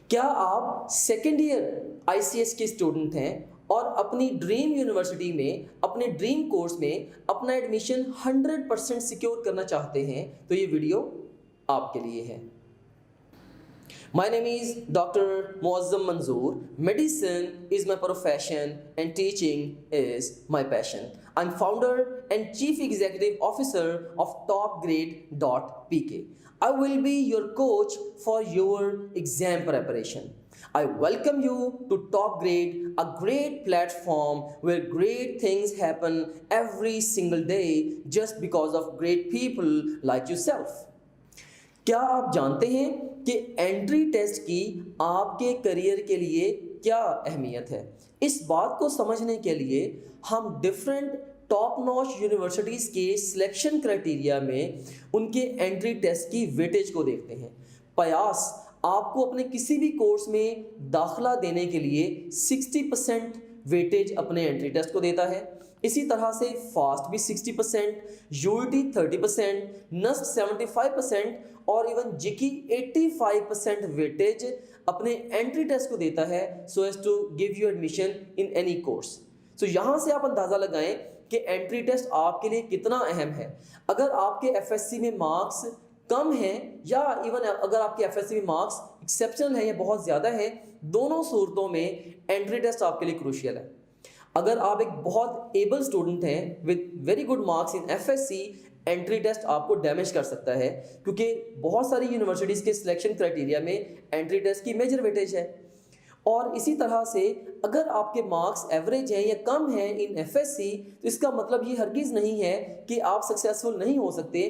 क्या आप second year ICS के स्टूडेंट हैं और अपनी ड्रीम यूनिवर्सिटी में अपने ड्रीम कोर्स में अपना एडमिशन 100% सिक्योर करना चाहते हैं तो ये वीडियो आपके लिए है। My name is Dr. Muazzam Manzoor. Medicine is my profession and teaching is my passion. I'm founder and chief executive officer of topgrade.pk. I will be your coach for your exam preparation. I welcome you to Top Grade, a great platform where great things happen every single day just because of great people like yourself. क्या आप जानते हैं कि entry test की आपके career के लिए क्या अहमियत है? इस बात को समझने के लिए हम डिफरेंट टॉप नॉच यूनिवर्सिटीज़ के सिलेक्शन क्राइटेरिया में उनके एंट्री टेस्ट की वेटेज को देखते हैं। प्रयास आपको अपने किसी भी कोर्स में दाखला देने के लिए 60% वेटेज अपने एंट्री टेस्ट को देता है। इसी तरह से फास्ट भी 60%, यूईटी 30%, नस्ट 75% और इवन जीकी 85% वेटेज अपने एंट्री टेस्ट को देता है so as to give you admission in any course. So यहाँ से आप अंदाज़ा लगाएं कि एंट्री टेस्ट आपके लिए कितना अहम है। अगर आपके एफएससी में मार्क्स कम हैं या इवन अगर आपके एफएससी में मार्क्स एक्सेप्शनल हैं या बहुत ज़्यादा हैं, दोनों सूरतों में एंट्री टेस्ट आपके लिए क्रूशियल है। अगर आप एक बहुत एबल स्टूडेंट हैं with very good marks in FSc, entry test आपको डैमेज कर सकता है क्योंकि बहुत सारी यूनिवर्सिटीज़ के सिलेक्शन क्राइटेरिया में एंट्री टेस्ट की मेजर वेटेज है। और इसी तरह से अगर आपके मार्क्स एवरेज हैं या कम हैं इन एफएससी तो इसका मतलब ये हरगिज़ नहीं है कि आप सक्सेसफुल नहीं हो सकते,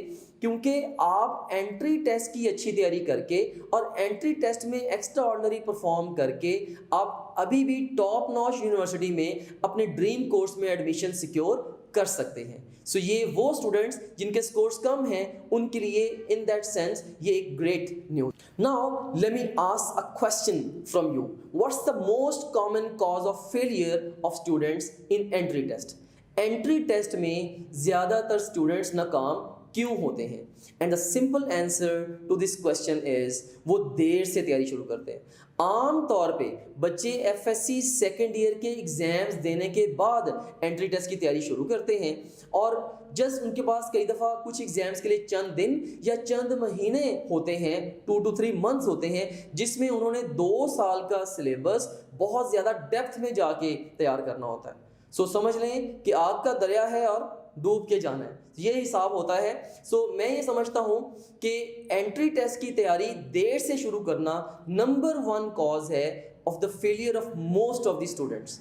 क्योंकि आप एंट्री टेस्ट की अच्छी तैयारी करके और एंट्री टेस्ट में एक्स्ट्रा ऑर्डिनरी परफॉर्म करके आप अभी भी टॉप नॉच यूनिवर्सिटी में अपने ड्रीम कोर्स में एडमिशन सिक्योर कर सकते हैं। सो ये वो स्टूडेंट्स जिनके स्कोर्स कम हैं उनके लिए इन दैट सेंस ये एक great news. Now let me ask a question from you. What's the most common cause of failure of students in entry test? Entry test में ज़्यादातर स्टूडेंट्स नाकाम क्यों होते हैं? And the simple answer to this question is वो देर से तैयारी शुरू करते हैं। आम तौर पे बच्चे एफएससी सेकेंड ईयर के एग्जाम्स देने के बाद एंट्री टेस्ट की तैयारी शुरू करते हैं और जस्ट उनके पास कई दफ़ा कुछ एग्जाम्स के लिए चंद दिन या चंद महीने होते हैं, 2 to 3 months होते हैं, जिसमें उन्होंने 2 साल का सिलेबस बहुत ज़्यादा डेप्थ में जाके तैयार करना होता है। सो समझ लें कि आग का दरिया है और डूब के जाना है, ये हिसाब होता है। सो मैं ये समझता हूँ कि एंट्री टेस्ट की तैयारी देर से शुरू करना नंबर 1 कॉज है of the failure of most of the students.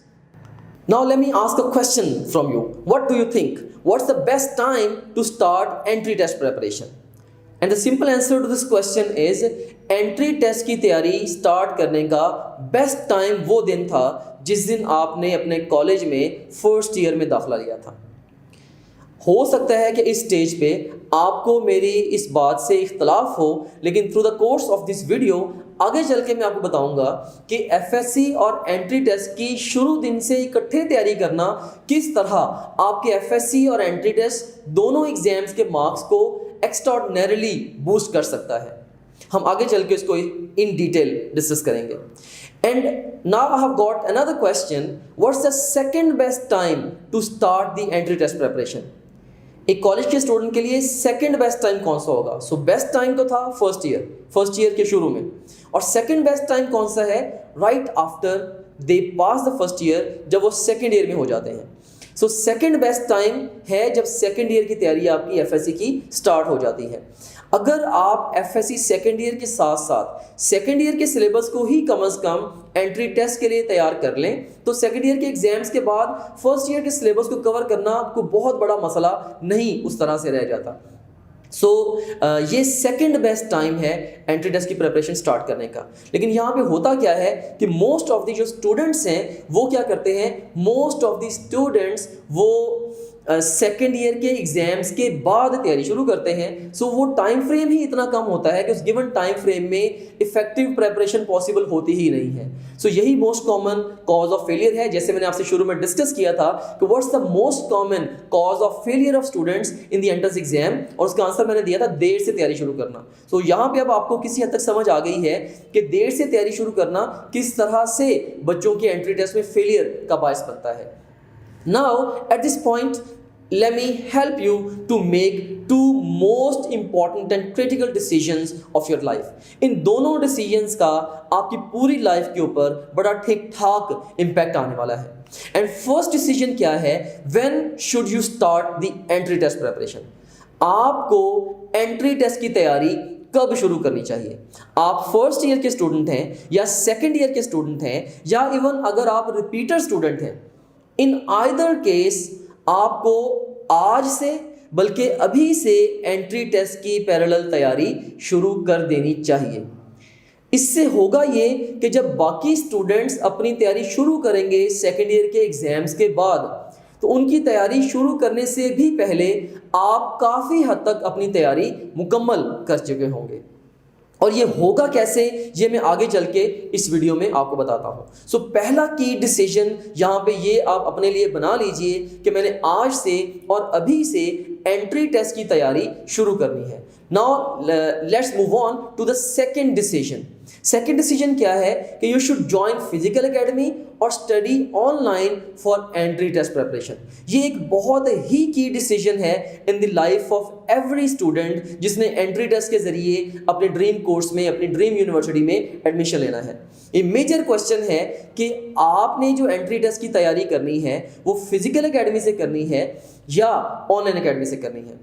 Now let me ask a question from you. What do you think? What's the best time to start entry test preparation? And the simple answer to this question is entry test की तैयारी start करने का best time वो दिन था जिस दिन आपने अपने कॉलेज में फर्स्ट ईयर में दाखिला लिया था। हो सकता है कि इस स्टेज पे आपको मेरी इस बात से इख्तलाफ हो, लेकिन through the course of this video आगे चल के मैं आपको बताऊंगा कि एफएससी और एंट्री टेस्ट की शुरू दिन से इकट्ठे तैयारी करना किस तरह आपके एफएससी और एंट्री टेस्ट दोनों एग्जाम्स के मार्क्स को एक्स्ट्राऑर्डिनरीली बूस्ट कर सकता है। हम आगे चल के इसको इन डिटेल डिस्कस करेंगे। And now I have got another question, what's the second best time to start the entry test preparation? एक कॉलेज के स्टूडेंट के लिए सेकंड बेस्ट टाइम कौन सा होगा? सो बेस्ट टाइम तो था फर्स्ट ईयर के शुरू में, और सेकंड बेस्ट टाइम कौन सा है? Right after they pass the first year, जब वो सेकंड ईयर में हो जाते हैं। सो सेकंड बेस्ट टाइम है जब सेकंड ईयर की तैयारी आपकी एफएससी की स्टार्ट हो जाती है। अगर आप एफएससी सेकंड ईयर के साथ साथ सेकंड ईयर के सिलेबस को ही कम से कम एंट्री टेस्ट के लिए तैयार कर लें तो सेकंड ईयर के एग्जाम्स के बाद फर्स्ट ईयर के सिलेबस को कवर करना आपको बहुत बड़ा मसला नहीं उस तरह से रह जाता। सो ये सेकंड बेस्ट टाइम है एंट्री टेस्ट की प्रिपरेशन स्टार्ट करने का। लेकिन यहाँ पे होता क्या है कि मोस्ट ऑफ द जो स्टूडेंट्स हैं वो क्या करते हैं, मोस्ट ऑफ द स्टूडेंट्स वो सेकेंड ईयर के एग्जाम्स के बाद तैयारी शुरू करते हैं, सो वो टाइम फ्रेम ही इतना कम होता है कि उस गिवन टाइम फ्रेम में इफेक्टिव प्रेपरेशन पॉसिबल होती ही नहीं है। सो यही most common cause of failure है। जैसे मैंने आपसे शुरू में डिस्कस किया था कि what's the most common cause of failure of students in the entrance exam, और उसका आंसर मैंने दिया था देर से तैयारी शुरू करना। सो यहाँ पे अब आपको किसी हद तक समझ आ गई है कि देर से तैयारी शुरू करना किस तरह से बच्चों के एंट्री टेस्ट में फेलियर का बायस बनता है। Now at this point let me help you to make two most important and critical decisions of your life. इन दोनों decisions का आपकी पूरी लाइफ के ऊपर बड़ा ठीक ठाक इम्पैक्ट आने वाला है। एंड फर्स्ट डिसीजन क्या है? when should you start the entry test preparation? आपको एंट्री टेस्ट की तैयारी कब शुरू करनी चाहिए? आप फर्स्ट ईयर के स्टूडेंट हैं या सेकेंड ईयर के स्टूडेंट हैं या इवन अगर आप रिपीटर स्टूडेंट हैं, इन आइदर केस आपको आज से बल्कि अभी से एंट्री टेस्ट की पैरेलल तैयारी शुरू कर देनी चाहिए। इससे होगा ये कि जब बाकी स्टूडेंट्स अपनी तैयारी शुरू करेंगे सेकेंड ईयर के एग्जाम्स के बाद, तो उनकी तैयारी शुरू करने से भी पहले आप काफ़ी हद तक अपनी तैयारी मुकम्मल कर चुके होंगे। और ये होगा कैसे, ये मैं आगे चल के इस वीडियो में आपको बताता हूँ। सो पहला की डिसीजन यहाँ पे ये आप अपने लिए बना लीजिए कि मैंने आज से और अभी से एंट्री टेस्ट की तैयारी शुरू करनी है। Now let's move on to the second decision. Second decision क्या है कि you should join physical academy और study online for entry test preparation. ये एक बहुत ही की डिसीजन है in the life of every student जिसने एंट्री टेस्ट के जरिए अपने ड्रीम कोर्स में, अपनी ड्रीम यूनिवर्सिटी में एडमिशन लेना है। ये मेजर क्वेश्चन है कि आपने जो एंट्री टेस्ट की तैयारी करनी है वो फिजिकल एकेडमी से करनी है या ऑनलाइन एकेडमी से करनी है।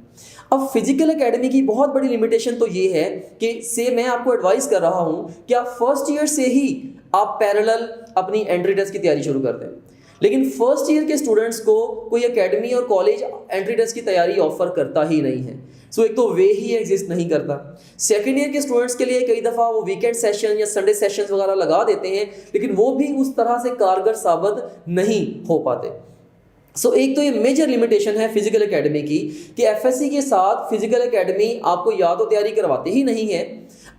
अब फिजिकल एकेडमी की बहुत बड़ी लिमिटेशन तो ये है कि मैं आपको एडवाइस कर रहा हूँ कि आप फर्स्ट ईयर से ही आप पैरेलल अपनी एंट्री टेस्ट की तैयारी शुरू कर दें, लेकिन फर्स्ट ईयर के स्टूडेंट्स को कोई एकेडमी और कॉलेज एंट्री टेस्ट की तैयारी ऑफर करता ही नहीं है। सो एक तो वे ही एग्जिस्ट नहीं करता। सेकेंड ईयर के स्टूडेंट्स के लिए कई दफ़ा वो वीकेंड सेशन या संडे सेशंस वगैरह लगा देते हैं, लेकिन वो भी उस तरह से कारगर साबित नहीं हो पाते। सो एक तो ये मेजर लिमिटेशन है फिजिकल एकेडमी की कि एफएससी के साथ फिजिकल एकेडमी आपको या तो तैयारी करवाती ही नहीं है,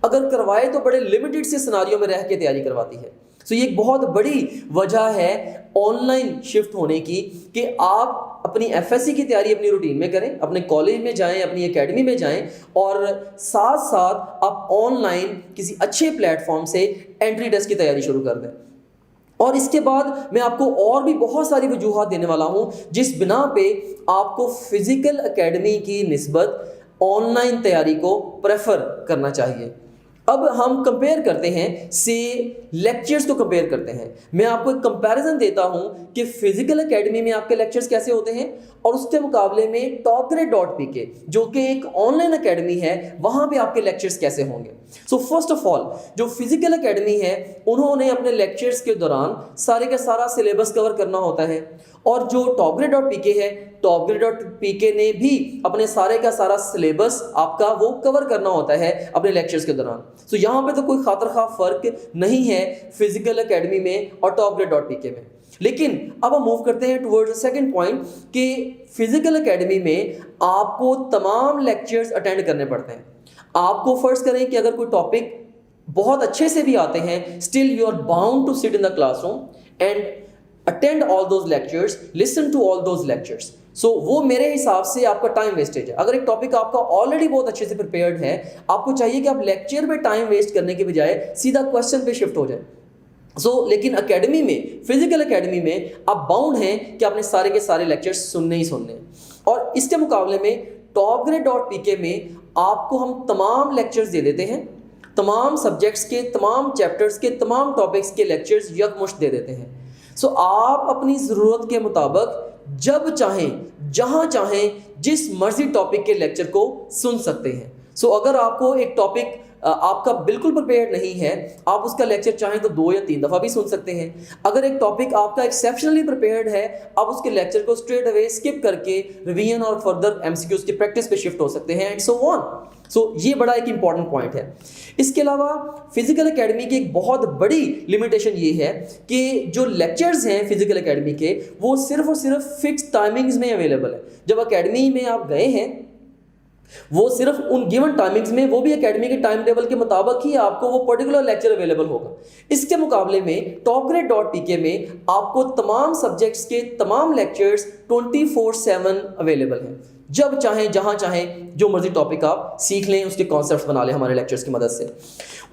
अगर करवाए तो बड़े लिमिटेड से सिनारियों में रह के तैयारी करवाती है। सो ये एक बहुत बड़ी वजह है ऑनलाइन शिफ्ट होने की कि आप अपनी एफएससी की तैयारी अपनी रूटीन में करें, अपने कॉलेज में जाएं, अपनी एकेडमी में जाएं और साथ साथ आप ऑनलाइन किसी अच्छे प्लेटफॉर्म से एंट्री टेस्ट की तैयारी शुरू कर दें। और इसके बाद मैं आपको और भी बहुत सारी वजूहात देने वाला हूं जिस बिना पे आपको फिजिकल एकेडमी की निस्बत ऑनलाइन तैयारी को प्रेफर करना चाहिए। अब हम कंपेयर करते हैं, से लेक्चर्स को कंपेयर करते हैं। मैं आपको एक कंपैरिजन देता हूं कि फिजिकल एकेडमी में आपके लेक्चर्स कैसे होते हैं और उसके मुकाबले में topgrade.pk जो कि एक ऑनलाइन एकेडमी है, वहां पे आपके लेक्चर्स कैसे होंगे। सो फर्स्ट ऑफ ऑल जो फिजिकल एकेडमी है उन्होंने अपने लेक्चर्स के दौरान सारे का सारा सिलेबस कवर करना होता है, और जो topgrade.pk है, topgrade.pk ने भी अपने सारे का सारा सिलेबस आपका वो कवर करना होता है अपने लेक्चर्स के दौरान। सो यहाँ पे तो कोई खातर खा फर्क नहीं है फिजिकल एकेडमी में और topgrade.pk में। लेकिन अब हम मूव करते हैं टुवर्ड्स द सेकंड पॉइंट कि फिजिकल एकेडमी में आपको तमाम लेक्चर्स अटेंड करने पड़ते हैं। आपको फर्ज करें कि अगर कोई टॉपिक बहुत अच्छे से भी आते हैं, still you are bound to sit in the classroom and attend all those lectures, listen to all those lectures. So वो मेरे हिसाब से आपका टाइम वेस्टेज है। अगर एक टॉपिक आपका ऑलरेडी बहुत अच्छे से प्रिपेयर्ड है, आपको चाहिए कि आप लेक्चर में टाइम वेस्ट करने के बजाय सीधा क्वेश्चन पे शिफ्ट हो जाए। लेकिन एकेडमी में, फिजिकल एकेडमी में आप बाउंड हैं कि आपने सारे के सारे लेक्चर्स सुनने ही सुनने हैं। और इसके मुकाबले में topgrade.pk में आपको हम तमाम लेक्चर्स दे देते हैं, तमाम सब्जेक्ट्स के, तमाम चैप्टर्स के, तमाम टॉपिक्स के लेक्चर्स यकमुश्त दे देते हैं। आप अपनी ज़रूरत के मुताबिक जब चाहें, जहाँ चाहें, जिस मर्जी टॉपिक के लेक्चर को सुन सकते हैं। अगर आपको एक टॉपिक आपका बिल्कुल प्रिपेयर्ड नहीं है, आप उसका लेक्चर चाहें तो 2 या 3 दफ़ा भी सुन सकते हैं। अगर एक टॉपिक आपका एक्सेप्शनली प्रिपेयर्ड है, आप उसके लेक्चर को स्ट्रेट अवे स्किप करके रिवीजन और फर्दर एमसीक्यूज की प्रैक्टिस पे शिफ्ट हो सकते हैं एंड सो ऑन। सो ये बड़ा एक इंपॉर्टेंट पॉइंट है। इसके अलावा फिजिकल एकेडमी की एक बहुत बड़ी लिमिटेशन ये है कि जो लेक्चर्स हैं फिजिकल एकेडमी के, वो सिर्फ और सिर्फ फिक्स टाइमिंग्स में अवेलेबल है। जब एकेडमी में आप गए हैं, वो सिर्फ उन गिवन टाइमिंग्स में, वो भी एकेडमी के टाइम टेबल के मुताबिक ही आपको वो पर्टिकुलर लेक्चर अवेलेबल होगा। इसके मुकाबले में topgrade.pk में आपको तमाम सब्जेक्ट्स के तमाम लेक्चर्स 24/7 अवेलेबल हैं। जब चाहें जहां चाहें जो मर्जी टॉपिक आप सीख लें, उसके कॉन्सेप्ट्स बना लें हमारे लेक्चर्स की मदद से।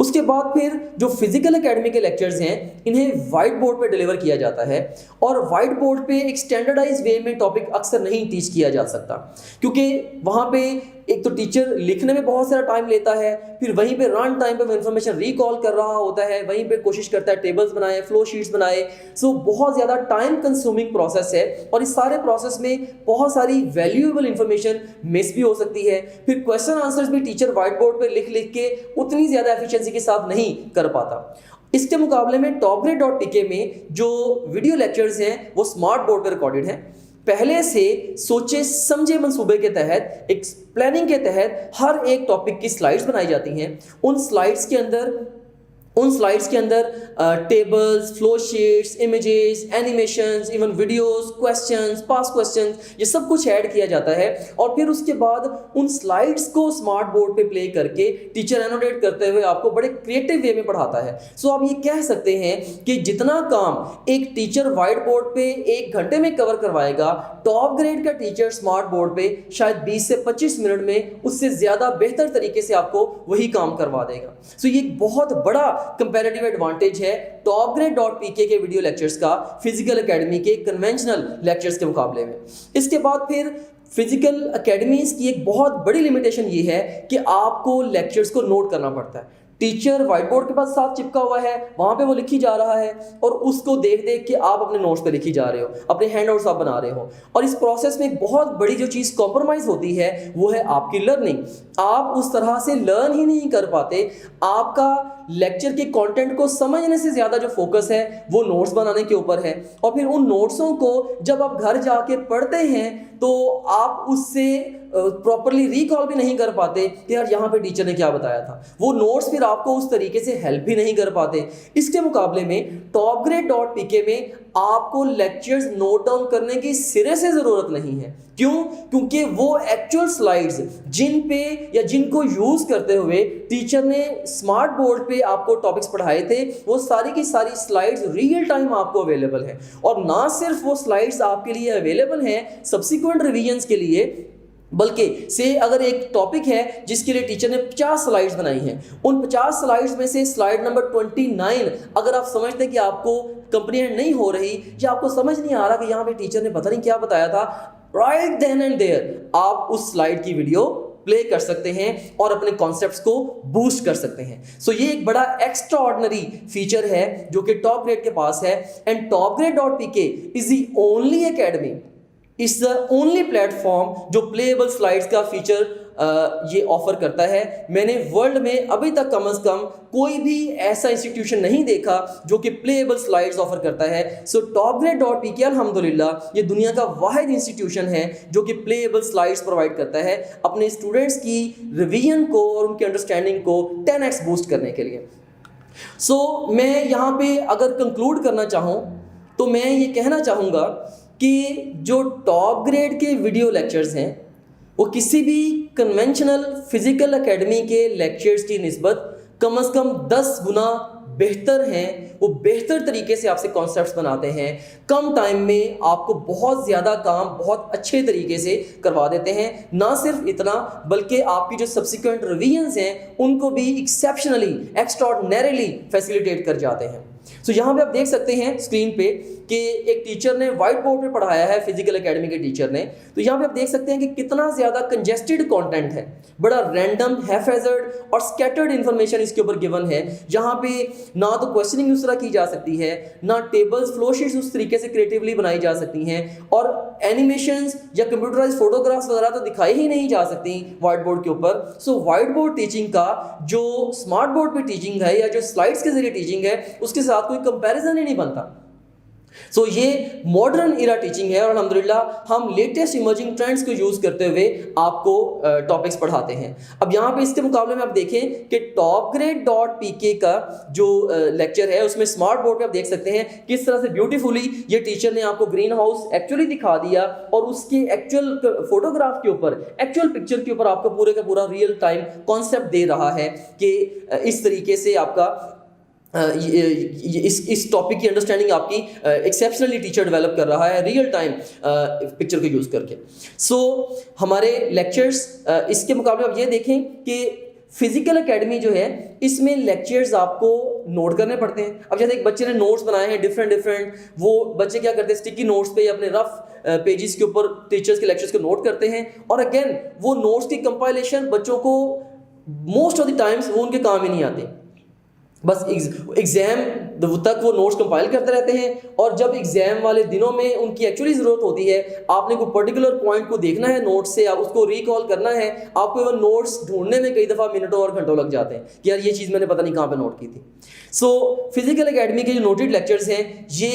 उसके बाद फिर जो फिजिकल एकेडमी के लेक्चर्स हैं, इन्हें वाइट बोर्ड पे डिलीवर किया जाता है और वाइट बोर्ड पे एक स्टैंडर्डाइज वे में टॉपिक अक्सर नहीं टीच किया जा सकता, क्योंकि वहाँ पे एक तो टीचर लिखने में बहुत सारा टाइम लेता है, फिर वहीं पे रन टाइम पे वो इन्फॉर्मेशन रिकॉल कर रहा होता है, वहीं पे कोशिश करता है टेबल्स बनाए, फ्लो शीट्स बनाए। सो बहुत ज़्यादा टाइम कंज्यूमिंग प्रोसेस है और इस सारे प्रोसेस में बहुत सारी वैल्यूएबल इन्फॉर्मेशन मिस भी हो सकती है। फिर क्वेश्चन आंसर्स भी टीचर व्हाइट बोर्ड पे लिख लिख के उतनी ज़्यादा एफिशिएंसी के साथ नहीं कर पाता। इसके मुकाबले में topgrade.pk में जो वीडियो लेक्चर्स हैं वो स्मार्ट बोर्ड पे रिकॉर्डेड हैं। पहले से सोचे समझे मंसूबे के तहत, एक प्लानिंग के तहत हर एक टॉपिक की स्लाइड्स बनाई जाती हैं। उन स्लाइड्स के अंदर tables, flow sheets, images, animations, even videos, questions, past questions, ये सब कुछ ऐड किया जाता है और फिर उसके बाद उन स्लाइड्स को स्मार्ट बोर्ड पे प्ले करके टीचर एनोटेट करते हुए आपको बड़े क्रिएटिव वे में पढ़ाता है। सो आप ये कह सकते हैं कि जितना काम एक टीचर व्हाइट बोर्ड पे 1 घंटे में कवर करवाएगा, टॉप ग्रेड का टीचर स्मार्ट बोर्ड पे शायद 20 से 25 मिनट में उससे ज़्यादा बेहतर तरीके से आपको वही काम करवा देगा। सो ये एक बहुत बड़ा कंपैरेटिव एडवांटेज है topgrade.pk के वीडियो लेक्चर्स का फिजिकल एकेडमी के कन्वेंशनल लेक्चर्स के मुकाबले में। इसके बाद फिर फिजिकल एकेडमीज की एक बहुत बड़ी लिमिटेशन ये है कि आपको लेक्चर्स को नोट करना पड़ता है। टीचर व्हाइट बोर्ड के पास साथ चिपका हुआ है, वहां पे वो लिखी जा रहा है और उसको देख देख के आप अपने नोट्स पे लिखी जा रहे हो, अपने हैंडआउट्स आप बना रहे हो। और इस प्रोसेस में एक बहुत बड़ी जो चीज़ कॉम्प्रोमाइज़ होती है वो है आपकी लर्निंग। आप उस तरह से लर्न ही नहीं कर पाते। आपका लेक्चर के कंटेंट को समझने से ज़्यादा जो फोकस है वो नोट्स बनाने के ऊपर है और फिर उन नोट्सों को जब आप घर जाके पढ़ते हैं तो आप उससे प्रॉपरली रिकॉल भी नहीं कर पाते कि यार यहाँ पे टीचर ने क्या बताया था। वो नोट्स फिर आपको उस तरीके से हेल्प भी नहीं कर पाते। इसके मुकाबले में topgrade.pk में आपको लेक्चर्स नोट डाउन करने की सिरे से ज़रूरत नहीं है। क्यों? क्योंकि वो एक्चुअल स्लाइड्स जिन पे या जिनको यूज़ करते हुए टीचर ने स्मार्ट बोर्ड पे आपको टॉपिक्स पढ़ाए थे, वो सारी की सारी स्लाइड्स रियल टाइम आपको अवेलेबल है। और ना सिर्फ वो स्लाइड्स आपके लिए अवेलेबल हैं सब्सिक्वेंट रिवीजन्स के लिए, बल्कि से अगर एक टॉपिक है जिसके लिए टीचर ने 50 स्लाइड्स बनाई हैं, उन 50 स्लाइड्स में से स्लाइड नंबर 29 अगर आप समझते हैं कि आपको कंप्रीहेंड नहीं हो रही या आपको समझ नहीं आ रहा कि यहाँ पे टीचर ने पता नहीं क्या बताया था, राइट देन एंड देयर आप उस स्लाइड की वीडियो प्ले कर सकते हैं और अपने कॉन्सेप्ट्स को बूस्ट कर सकते हैं। सो ये एक बड़ा एक्स्ट्रा ऑर्डिनरी फीचर है जो कि टॉप ग्रेड के पास है। And topgrade.pk is the only academy, it's the only platform जो प्लेएबल स्लाइड्स का फीचर ये ऑफर करता है। मैंने वर्ल्ड में अभी तक कम से कम कोई भी ऐसा इंस्टीट्यूशन नहीं देखा जो कि प्लेएबल स्लाइड्स ऑफर करता है। सो topgrade.pk अल्हम्दुलिल्लाह ये दुनिया का वाहिद इंस्टीट्यूशन है जो कि प्लेएबल स्लाइड्स प्रोवाइड करता है अपने स्टूडेंट्स की रिवीजन को और उनकी अंडरस्टैंडिंग को 10x बूस्ट करने के लिए। सो मैं यहाँ पे अगर कंक्लूड करना चाहूँ तो मैं ये कहना चाहूँगा कि जो टॉप ग्रेड के वीडियो लेक्चर्स हैं वो किसी भी कन्वेंशनल फिजिकल एकेडमी के लेक्चर्स की निस्बत कम से कम 10 गुना बेहतर हैं। वो बेहतर तरीके से आपसे कॉन्सेप्ट्स बनाते हैं, कम टाइम में आपको बहुत ज़्यादा काम बहुत अच्छे तरीके से करवा देते हैं। ना सिर्फ इतना बल्कि आपकी जो सब्सिक्वेंट रिवीजन्स हैं उनको भी एक्सेप्शनली एक्स्ट्राऑर्डिनरीली फैसिलिटेट कर जाते हैं। सो यहाँ पे आप देख सकते हैं स्क्रीन पे कि एक टीचर ने व्हाइट बोर्ड पे पढ़ाया है, फिजिकल एकेडमी के टीचर ने। तो यहाँ पे आप देख सकते हैं कि कितना ज़्यादा कंजेस्टेड कंटेंट है, बड़ा रैंडम, हैफेजर्ड और स्कैटर्ड इंफॉर्मेशन इसके ऊपर गिवन है, जहाँ पे ना तो क्वेश्चनिंग उस तरह की जा सकती है, ना टेबल्स, फ्लो शीट्स उस तरीके से क्रिएटिवली बनाई जा सकती हैं, और एनिमेशंस या कंप्यूटराइज फोटोग्राफ्स वगैरह तो दिखाई ही नहीं जा सकती व्हाइट बोर्ड के ऊपर। सो व्हाइट बोर्ड टीचिंग का जो स्मार्ट बोर्ड पे टीचिंग है या जो स्लाइड्स के जरिए टीचिंग है, उसके साथ कोई कंपैरिजन ही नहीं बनता। सो ये मॉडर्न इरा टीचिंग है और अल्हम्दुलिल्लाह हम लेटेस्ट इमर्जिंग ट्रेंड्स को यूज़ करते हुए आपको टॉपिक्स पढ़ाते हैं। अब यहाँ पे इसके मुकाबले में आप देखें कि topgrade.pk का जो लेक्चर है उसमें स्मार्ट बोर्ड पे आप देख सकते हैं किस तरह से ब्यूटीफुली ये टीचर ने आपको ग्रीन हाउस एक्चुअली दिखा दिया और उसके एक्चुअल फोटोग्राफ के ऊपर, एक्चुअल पिक्चर के ऊपर आपको पूरे का पूरा रियल टाइम कॉन्सेप्ट दे रहा है कि इस तरीके से आपका इस टॉपिक की अंडरस्टैंडिंग आपकी एक्सेप्शनली टीचर डेवलप कर रहा है रियल टाइम पिक्चर को यूज़ करके। सो हमारे लेक्चर्स इसके मुकाबले आप ये देखें कि फिजिकल एकेडमी जो है इसमें लेक्चर्स आपको नोट करने पड़ते हैं। अब जैसे एक बच्चे ने नोट्स बनाए हैं डिफरेंट, वो बच्चे क्या करते हैं स्टिकी नोट्स पे या अपने रफ पेजेस के ऊपर टीचर्स के लेक्चर्स को नोट करते हैं, और अगेन वो नोट्स की कंपाइलेशन बच्चों को मोस्ट ऑफ द टाइम्स वो उनके काम ही नहीं आते। बस एग्ज़ाम तक वो नोट्स कंपाइल करते रहते हैं, और जब एग्ज़ाम वाले दिनों में उनकी एक्चुअली ज़रूरत होती है, आपने कोई पर्टिकुलर पॉइंट को देखना है नोट से, आप उसको रिकॉल करना है, आपको वो नोट्स ढूंढने में कई दफ़ा मिनटों और घंटों लग जाते हैं कि यार ये चीज़ मैंने पता नहीं कहाँ पे नोट की थी। सो फिजिकल एकेडमी के जो नोटेड लेक्चर्स हैं ये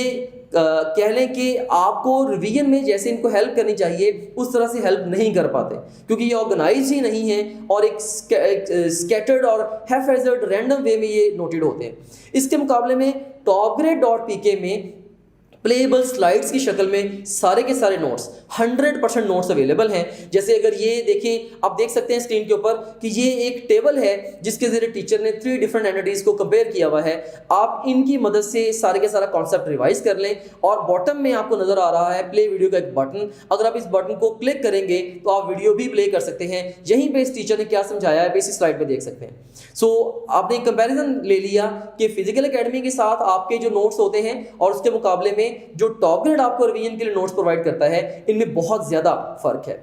कह लें कि आपको रिवीजन में जैसे इनको हेल्प करनी चाहिए उस तरह से हेल्प नहीं कर पाते, क्योंकि ये ऑर्गेनाइज ही नहीं है और एक स्कैटर्ड और हैफेजर्ड रैंडम वे में ये नोटेड होते हैं। इसके मुकाबले में topgrade.pk में प्लेबल स्लाइड्स की शक्ल में सारे के सारे नोट्स 100% नोट्स अवेलेबल हैं। जैसे अगर ये देखें, आप देख सकते हैं स्क्रीन के ऊपर कि ये एक टेबल है जिसके जरिए टीचर ने 3 डिफरेंट एंटिटीज़ को कंपेयर किया हुआ है। आप इनकी मदद से सारे के सारा कॉन्सेप्ट रिवाइज कर लें, और बॉटम में आपको नज़र आ रहा है प्ले वीडियो का एक बटन। अगर आप इस बटन को क्लिक करेंगे तो आप वीडियो भी प्ले कर सकते हैं। यहीं पर इस टीचर ने क्या समझाया है इसी स्लाइड पर देख सकते हैं। सो आपने एक कंपेरिजन ले लिया कि फिजिकल एकेडमी के साथ आपके जो नोट्स होते हैं और उसके मुकाबले में जो टॉपग्रेड आपको रिवीजन के लिए नोट्स प्रोवाइड करता है, इनमें बहुत ज़्यादा फर्क है।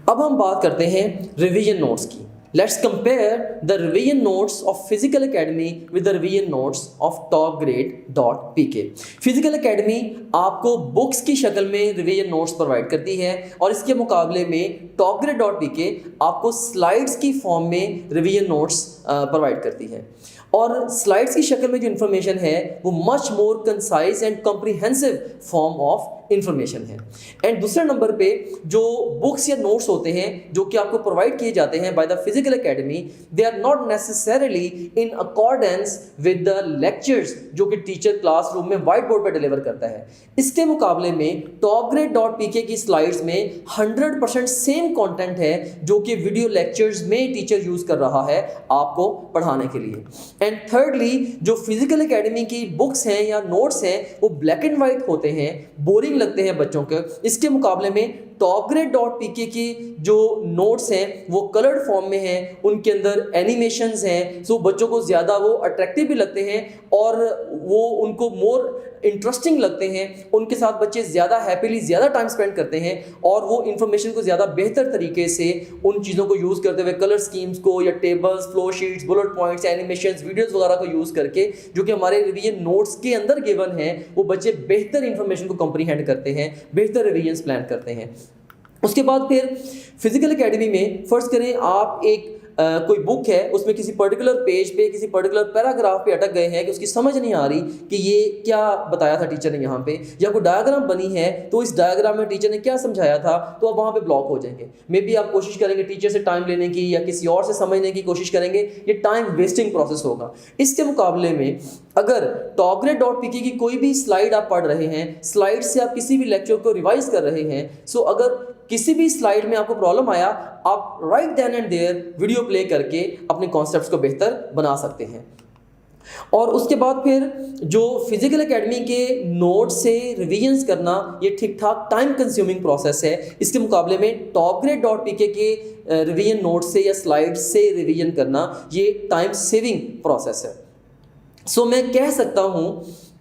अब हम बात करते हैं रिवीजन नोट्स की। Let's compare the revision notes of physical academy with the revision notes of topgrade.pk। Physical academy आपको बुक्स की शक्ल में रिवीजन नोट्स प्रोवाइड करती है, और इसके मुकाबले में topgrade.pk आपको स्लाइड्स की फॉर्म में रिवीजन नोट्स प्रोवाइड करती है। और स्लाइड्स की शक्ल में जो इन्फॉर्मेशन है वो much more concise and comprehensive form of information है। एंड दूसरे नंबर पे जो बुक्स या नोट्स होते हैं जो कि आपको प्रोवाइड किए जाते हैं by the physical academy, they are not necessarily in accordance with the lectures जो कि टीचर क्लासरूम में व्हाइट बोर्ड पर डिलीवर करता है। इसके मुकाबले में topgrade.pk की स्लाइड्स में 100% सेम कंटेंट है जो कि वीडियो लेक्चर्स में टीचर यूज कर रहा है आपको पढ़ाने के लिए। एंड थर्डली, जो फिजिकल एकेडमी की बुक्स हैं या नोट्स हैं वो ब्लैक एंड वाइट होते हैं, बोरिंग लगते हैं बच्चों के। इसके मुकाबले में topgrade.pk की जो नोट्स हैं वो कलर्ड फॉर्म में हैं, उनके अंदर एनिमेशंस हैं, सो बच्चों को ज़्यादा वो अट्रैक्टिव भी लगते हैं और वो उनको मोर इंटरेस्टिंग लगते हैं। उनके साथ बच्चे ज़्यादा हैप्पीली ज़्यादा टाइम स्पेंड करते हैं और वो इन्फॉर्मेशन को ज़्यादा बेहतर तरीके से उन चीज़ों को यूज़ करते हुए, कलर स्कीम्स को या tables, flow sheets, bullet points, animations, videos वगैरह को यूज़ करके जो कि हमारे रिवीजन नोट्स के अंदर गिवन है, वो बच्चे बेहतर इन्फॉर्मेशन को कॉम्प्रीहेंड करते हैं, बेहतर रिवीजन्स प्लान करते हैं। उसके बाद फिर फिजिकल एकेडमी में फर्ज करें आप एक कोई बुक है, उसमें किसी पर्टिकुलर पेज पे, किसी पर्टिकुलर पैराग्राफ पे अटक गए हैं कि उसकी समझ नहीं आ रही कि ये क्या बताया था टीचर ने यहाँ पे, या कोई डायग्राम बनी है तो इस डायग्राम में टीचर ने क्या समझाया था, तो आप वहाँ पे ब्लॉक हो जाएंगे। मे बी आप कोशिश करेंगे टीचर से टाइम लेने की या किसी और से समझने की कोशिश करेंगे, ये टाइम वेस्टिंग प्रोसेस होगा। इसके मुकाबले में अगर topgrade.pk की कोई भी स्लाइड आप पढ़ रहे हैं, स्लाइड से आप किसी भी लेक्चर को रिवाइज कर रहे हैं, सो अगर किसी भी स्लाइड में आपको प्रॉब्लम आया, आप right then and there video play करके अपने कॉन्सेप्ट्स को बेहतर बना सकते हैं। और उसके बाद फिर जो फिजिकल एकेडमी के नोट से रिवीजन्स करना, ये ठीक ठाक टाइम कंज्यूमिंग प्रोसेस है। इसके मुकाबले में topgrade.pk के रिवीजन नोट से या स्लाइड से रिवीजन करना ये टाइम सेविंग प्रोसेस है। सो मैं कह सकता हूँ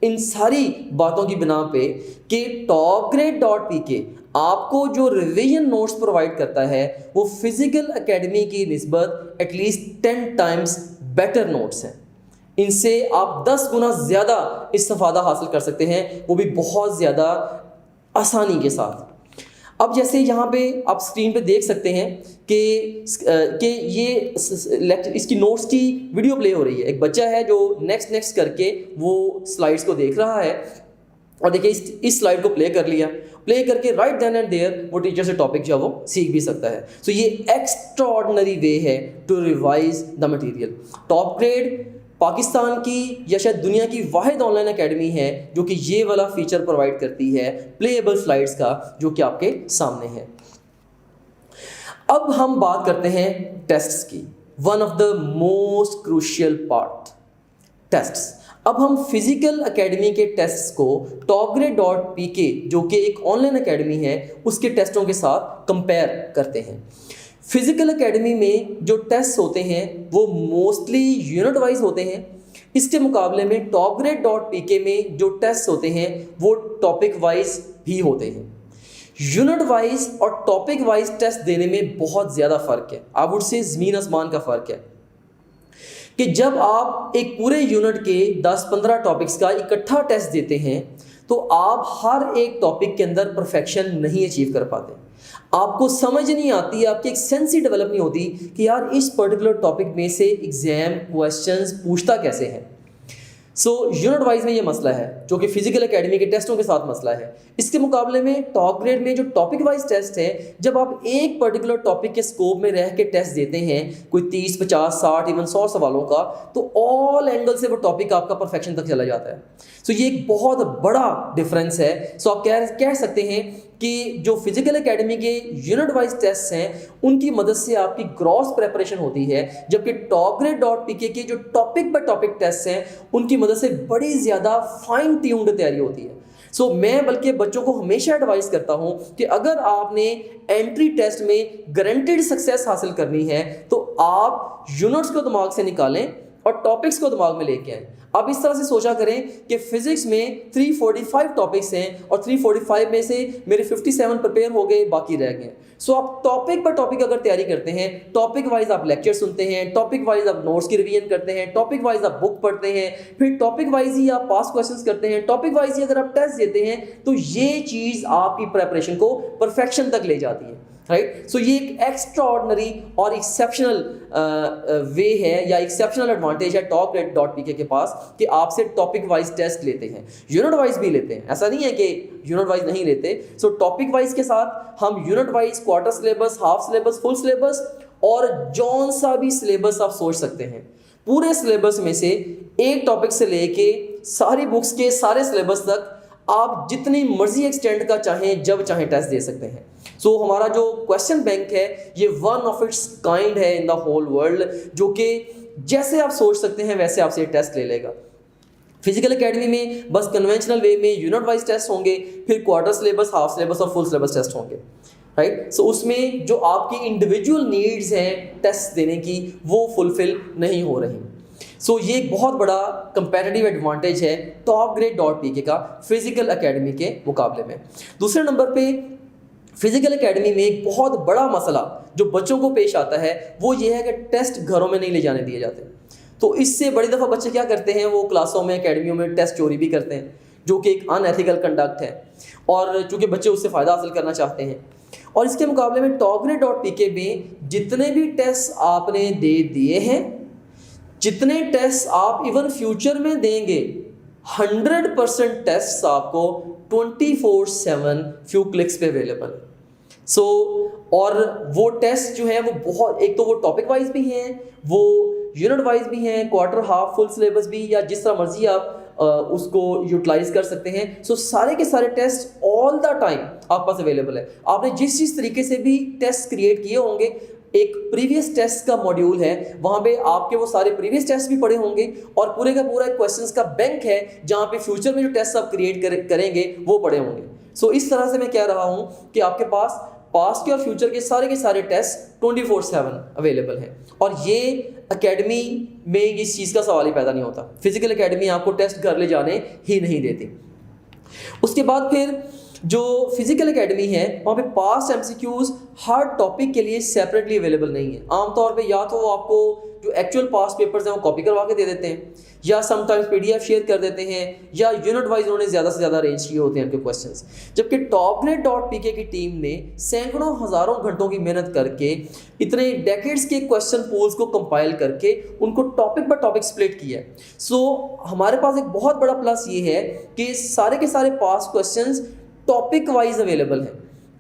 इन सारी बातों की बिना पे कि topgrade.pk आपको जो रिवीजन नोट्स प्रोवाइड करता है वो फिजिकल एकेडमी की निस्बत एटलीस्ट 10 टाइम्स बेटर नोट्स हैं। इनसे आप 10 गुना ज़्यादा इस्तिफादा हासिल कर सकते हैं, वो भी बहुत ज़्यादा आसानी के साथ। अब जैसे यहाँ पे आप स्क्रीन पे देख सकते हैं कि ये इसकी नोट्स की वीडियो प्ले हो रही है। एक बच्चा है जो नेक्स्ट करके वो स्लाइड्स को देख रहा है और देखिए इस स्लाइड को प्ले कर लिया, प्ले करके राइट देन एंड देयर वो टीचर से टॉपिक जो है वो सीख भी सकता है। सो ये एक्स्ट्राऑर्डिनरी वे है to revise the material. Top Grade Pakistan की या शायद दुनिया की वाहिद ऑनलाइन एकेडमी है जो कि ये वाला फीचर प्रोवाइड करती है प्लेएबल स्लाइड्स का, जो कि आपके सामने है। अब हम बात करते हैं टेस्ट्स की, one of the most crucial part, tests. अब हम फिजिकल एकेडमी के टेस्ट्स को topgrade.pk जो कि एक ऑनलाइन एकेडमी है उसके टेस्टों के साथ कंपेयर करते हैं। फिजिकल एकेडमी में जो टेस्ट होते हैं वो मोस्टली यूनिट वाइज होते हैं। इसके मुकाबले में topgrade.pk में जो टेस्ट होते हैं वो टॉपिक वाइज भी होते हैं। यूनिट वाइज और टॉपिक वाइज टेस्ट देने में बहुत ज़्यादा फ़र्क है, आई वुड से ज़मीन आसमान का फ़र्क है कि जब आप एक पूरे यूनिट के 10-15 टॉपिक्स का इकट्ठा टेस्ट देते हैं तो आप हर एक टॉपिक के अंदर परफेक्शन नहीं अचीव कर पाते, आपको समझ नहीं आती, आपकी एक सेंस ही डेवलप नहीं होती कि यार इस पर्टिकुलर टॉपिक में से एग्जाम क्वेश्चंस पूछता कैसे है। सो यूनिट वाइज में ये मसला है जो कि फिजिकल एकेडमी के टेस्टों के साथ मसला है। इसके मुकाबले में टॉप ग्रेड में जो टॉपिक वाइज टेस्ट है, जब आप एक पर्टिकुलर टॉपिक के स्कोप में रह के टेस्ट देते हैं कोई 30, 50, 60 इवन 100 सवालों का, तो ऑल एंगल से वो टॉपिक आपका परफेक्शन तक चला जाता है। सो ये एक बहुत बड़ा डिफरेंस है। सो आप कह सकते हैं कि जो फिजिकल एकेडमी के यूनिट वाइज टेस्ट हैं उनकी मदद से आपकी ग्रॉस प्रेपरेशन होती है, जबकि topgrade.pk के जो टॉपिक बाय टॉपिक टेस्ट हैं उनकी मदद से बड़ी ज़्यादा फाइन ट्यून्ड तैयारी होती है। सो मैं बल्कि बच्चों को हमेशा एडवाइस करता हूं कि अगर आपने एंट्री टेस्ट में गारंटीड सक्सेस हासिल करनी है तो आप यूनिट्स को दिमाग से निकालें और टॉपिक्स को दिमाग में लेके आएं। आप इस तरह से सोचा करें कि फिजिक्स में 345 टॉपिक्स हैं और 345 में से मेरे 57 प्रिपेयर हो गए, बाकी रह गए। सो आप टॉपिक पर टॉपिक अगर तैयारी करते हैं, टॉपिक वाइज आप लेक्चर सुनते हैं, टॉपिक वाइज आप नोट्स की रिवीजन करते हैं, टॉपिक वाइज आप बुक पढ़ते हैं, फिर टॉपिक वाइज ही आप पास क्वेश्चंस करते हैं, टॉपिक वाइज ही अगर आप टेस्ट देते हैं, तो ये चीज़ आपकी प्रेपरेशन को परफेक्शन तक ले जाती है, राइट। सो ये एक एक्स्ट्राऑर्डिनरी और एक्सेप्शनल वे है या एक्सेप्शनल एडवांटेज है topgrade.pk के पास कि आपसे टॉपिक वाइज टेस्ट लेते हैं, यूनिट वाइज भी लेते हैं, ऐसा नहीं है कि यूनिट वाइज नहीं लेते। सो टॉपिक वाइज के साथ हम unit wise quarter syllabus, half syllabus, full syllabus और जौन सा भी सिलेबस आप सोच सकते हैं, पूरे सिलेबस में से एक टॉपिक से लेके सारी बुक्स के सारे सिलेबस तक आप जितनी मर्जी एक्सटेंड का चाहें जब चाहें टेस्ट दे सकते हैं। सो हमारा जो क्वेश्चन बैंक है ये वन ऑफ इट्स काइंड है इन द होल वर्ल्ड, जो कि जैसे आप सोच सकते हैं वैसे आपसे टेस्ट ले लेगा। फिजिकल एकेडमी में बस कन्वेंशनल वे में यूनिट वाइज टेस्ट होंगे, फिर क्वार्टर सिलेबस, हाफ सिलेबस और फुल सिलेबस टेस्ट होंगे, राइट। सो उसमें जो आपकी इंडिविजुअल नीड्स हैं टेस्ट देने की वो फुलफिल नहीं हो रही। सो ये एक बहुत बड़ा कंपैरेटिव एडवांटेज है topgrade.pk का फिजिकल एकेडमी के मुकाबले में। दूसरे नंबर पे फिजिकल एकेडमी में एक बहुत बड़ा मसला जो बच्चों को पेश आता है वो ये है कि टेस्ट घरों में नहीं ले जाने दिए जाते। तो इससे बड़ी दफ़ा बच्चे क्या करते हैं, वो क्लासों में, एकेडमियों में टेस्ट चोरी भी करते हैं, जो कि एक अनएथिकल कंडक्ट है और चूँकि बच्चे उससे फ़ायदा हासिल करना चाहते हैं। और इसके मुकाबले में topgrade.pk में जितने भी टेस्ट आपने दे दिए हैं, जितने टेस्ट आप इवन फ्यूचर में देंगे, 100% टेस्ट आपको 24/7 फ्यू क्लिक्स पे अवेलेबल है। सो और वो टेस्ट जो है वो बहुत, एक तो वो टॉपिक वाइज भी हैं, वो यूनिट वाइज भी हैं, क्वार्टर, हाफ, फुल सिलेबस भी, या जिस तरह मर्जी आप उसको यूटिलाइज कर सकते हैं। सो सारे के सारे टेस्ट ऑल द टाइम आपके पास अवेलेबल है। आपने जिस तरीके से भी टेस्ट क्रिएट किए होंगे, एक प्रीवियस टेस्ट का मॉड्यूल है, वहाँ पे आपके वो सारे प्रीवियस टेस्ट भी पड़े होंगे और पूरे का पूरा क्वेश्चंस का बैंक है जहाँ पे फ्यूचर में जो टेस्ट आप क्रिएट करेंगे वो पड़े होंगे। सो इस तरह से मैं कह रहा हूँ कि आपके पास पास्ट के और फ्यूचर के सारे टेस्ट 24/7 अवेलेबल हैं। और ये एकेडमी में इस चीज़ का सवाल ही पैदा नहीं होता। फिजिकल एकेडमी आपको टेस्ट घर ले जाने ही नहीं देती। उसके बाद फिर जो फिजिकल एकेडमी है वहाँ पे पास्ट एमसीक्यूज हर टॉपिक के लिए सेपरेटली अवेलेबल नहीं है। आमतौर पे या तो वो आपको जो एक्चुअल पास्ट पेपर्स हैं वो कॉपी करवा के दे देते हैं, या समटाइम्स पीडीएफ शेयर कर देते हैं, या यूनिट वाइज उन्होंने ज़्यादा से ज़्यादा अरेंज किए होते हैं उनके क्वेश्चंस। जबकि topgrade.pk की टीम ने सैकड़ों हज़ारों घंटों की मेहनत करके इतने डेकेड्स के क्वेश्चन पूल्स को कंपाइल करके उनको टॉपिक बाय टॉपिक स्प्लिट किया है। सो हमारे पास एक बहुत बड़ा प्लस ये है कि सारे के सारे past questions topic wise available हैं।